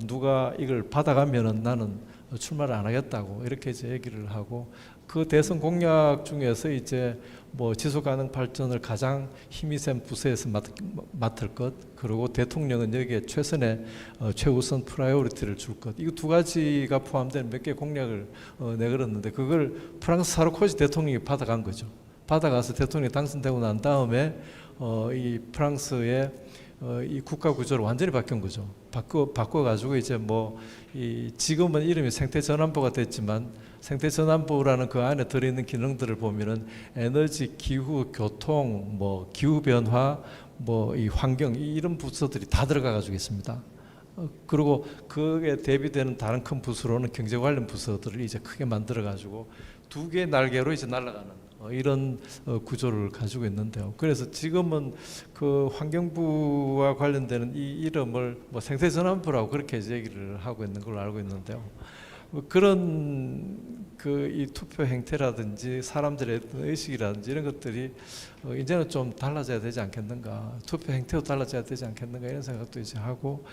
누가 이걸 받아가면은 나는 출마를 안 하겠다고 이렇게 이제 얘기를 하고 그 대선 공약 중에서 이제 뭐 지속가능 발전을 가장 힘이 센 부서에서 맡을 것 그리고 대통령은 여기에 최선의 최우선 프라이오리티를 줄 것 이거 두 가지가 포함된 몇 개 공약을 내걸었는데 그걸 프랑스 사르코지 대통령이 받아간 거죠. 받아가서 대통령이 당선되고 난 다음에 이 프랑스의 이 국가 구조를 완전히 바뀐 거죠. 바꿔가지고 이제 뭐 이 지금은 이름이 생태전환부가 됐지만 생태전환부라는 그 안에 들어있는 기능들을 보면은 에너지, 기후, 교통, 뭐 기후 변화, 뭐 이 환경 이런 부서들이 다 들어가가지고 있습니다. 그리고 그에 대비되는 다른 큰 부서로는 경제 관련 부서들을 이제 크게 만들어가지고 두 개의 날개로 이제 날아가는 이런 구조를 가지고 있는데요. 그래서 지금은 그 환경부와 관련되는 이 이름을 뭐 생태전환부라고 그렇게 얘기를 하고 있는 걸로 알고 있는데요. 그런 그 이 투표 행태라든지 사람들의 의식이라든지 이런 것들이 이제는 좀 달라져야 되지 않겠는가, 투표 행태도 달라져야 되지 않겠는가 이런 생각도 이제 하고,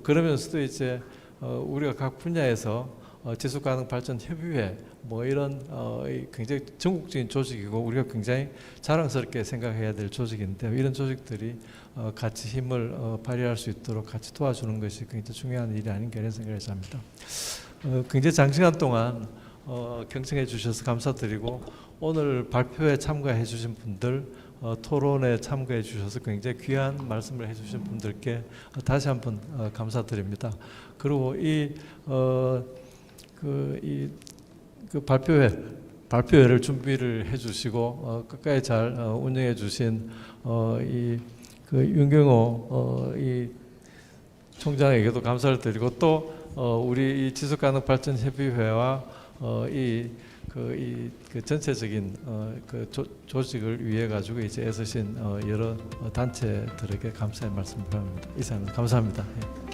그러면서도 이제 우리가 각 분야에서 지속가능발전협의회 뭐 이런 굉장히 전국적인 조직이고 우리가 굉장히 자랑스럽게 생각해야 될 조직인데요. 이런 조직들이 같이 힘을 발휘할 수 있도록 같이 도와주는 것이 굉장히 중요한 일이 아닌가 이런 생각을 합니다. 굉장히 장시간 동안 경청해 주셔서 감사드리고, 오늘 발표에 참가해 주신 분들, 토론에 참가해 주셔서 굉장히 귀한 말씀을 해 주신 분들께 다시 한번 감사드립니다. 그리고 그 발표회를 준비를 해주시고 끝까지 잘 운영해 주신 그 윤경호 이 총장에게도 감사를 드리고, 또 우리 이 지속가능발전협의회와 그 전체적인 그 조직을 위해 가지고 이제 애쓰신 여러 단체들에게 감사의 말씀을 드립니다. 이상입니다. 감사합니다. 예.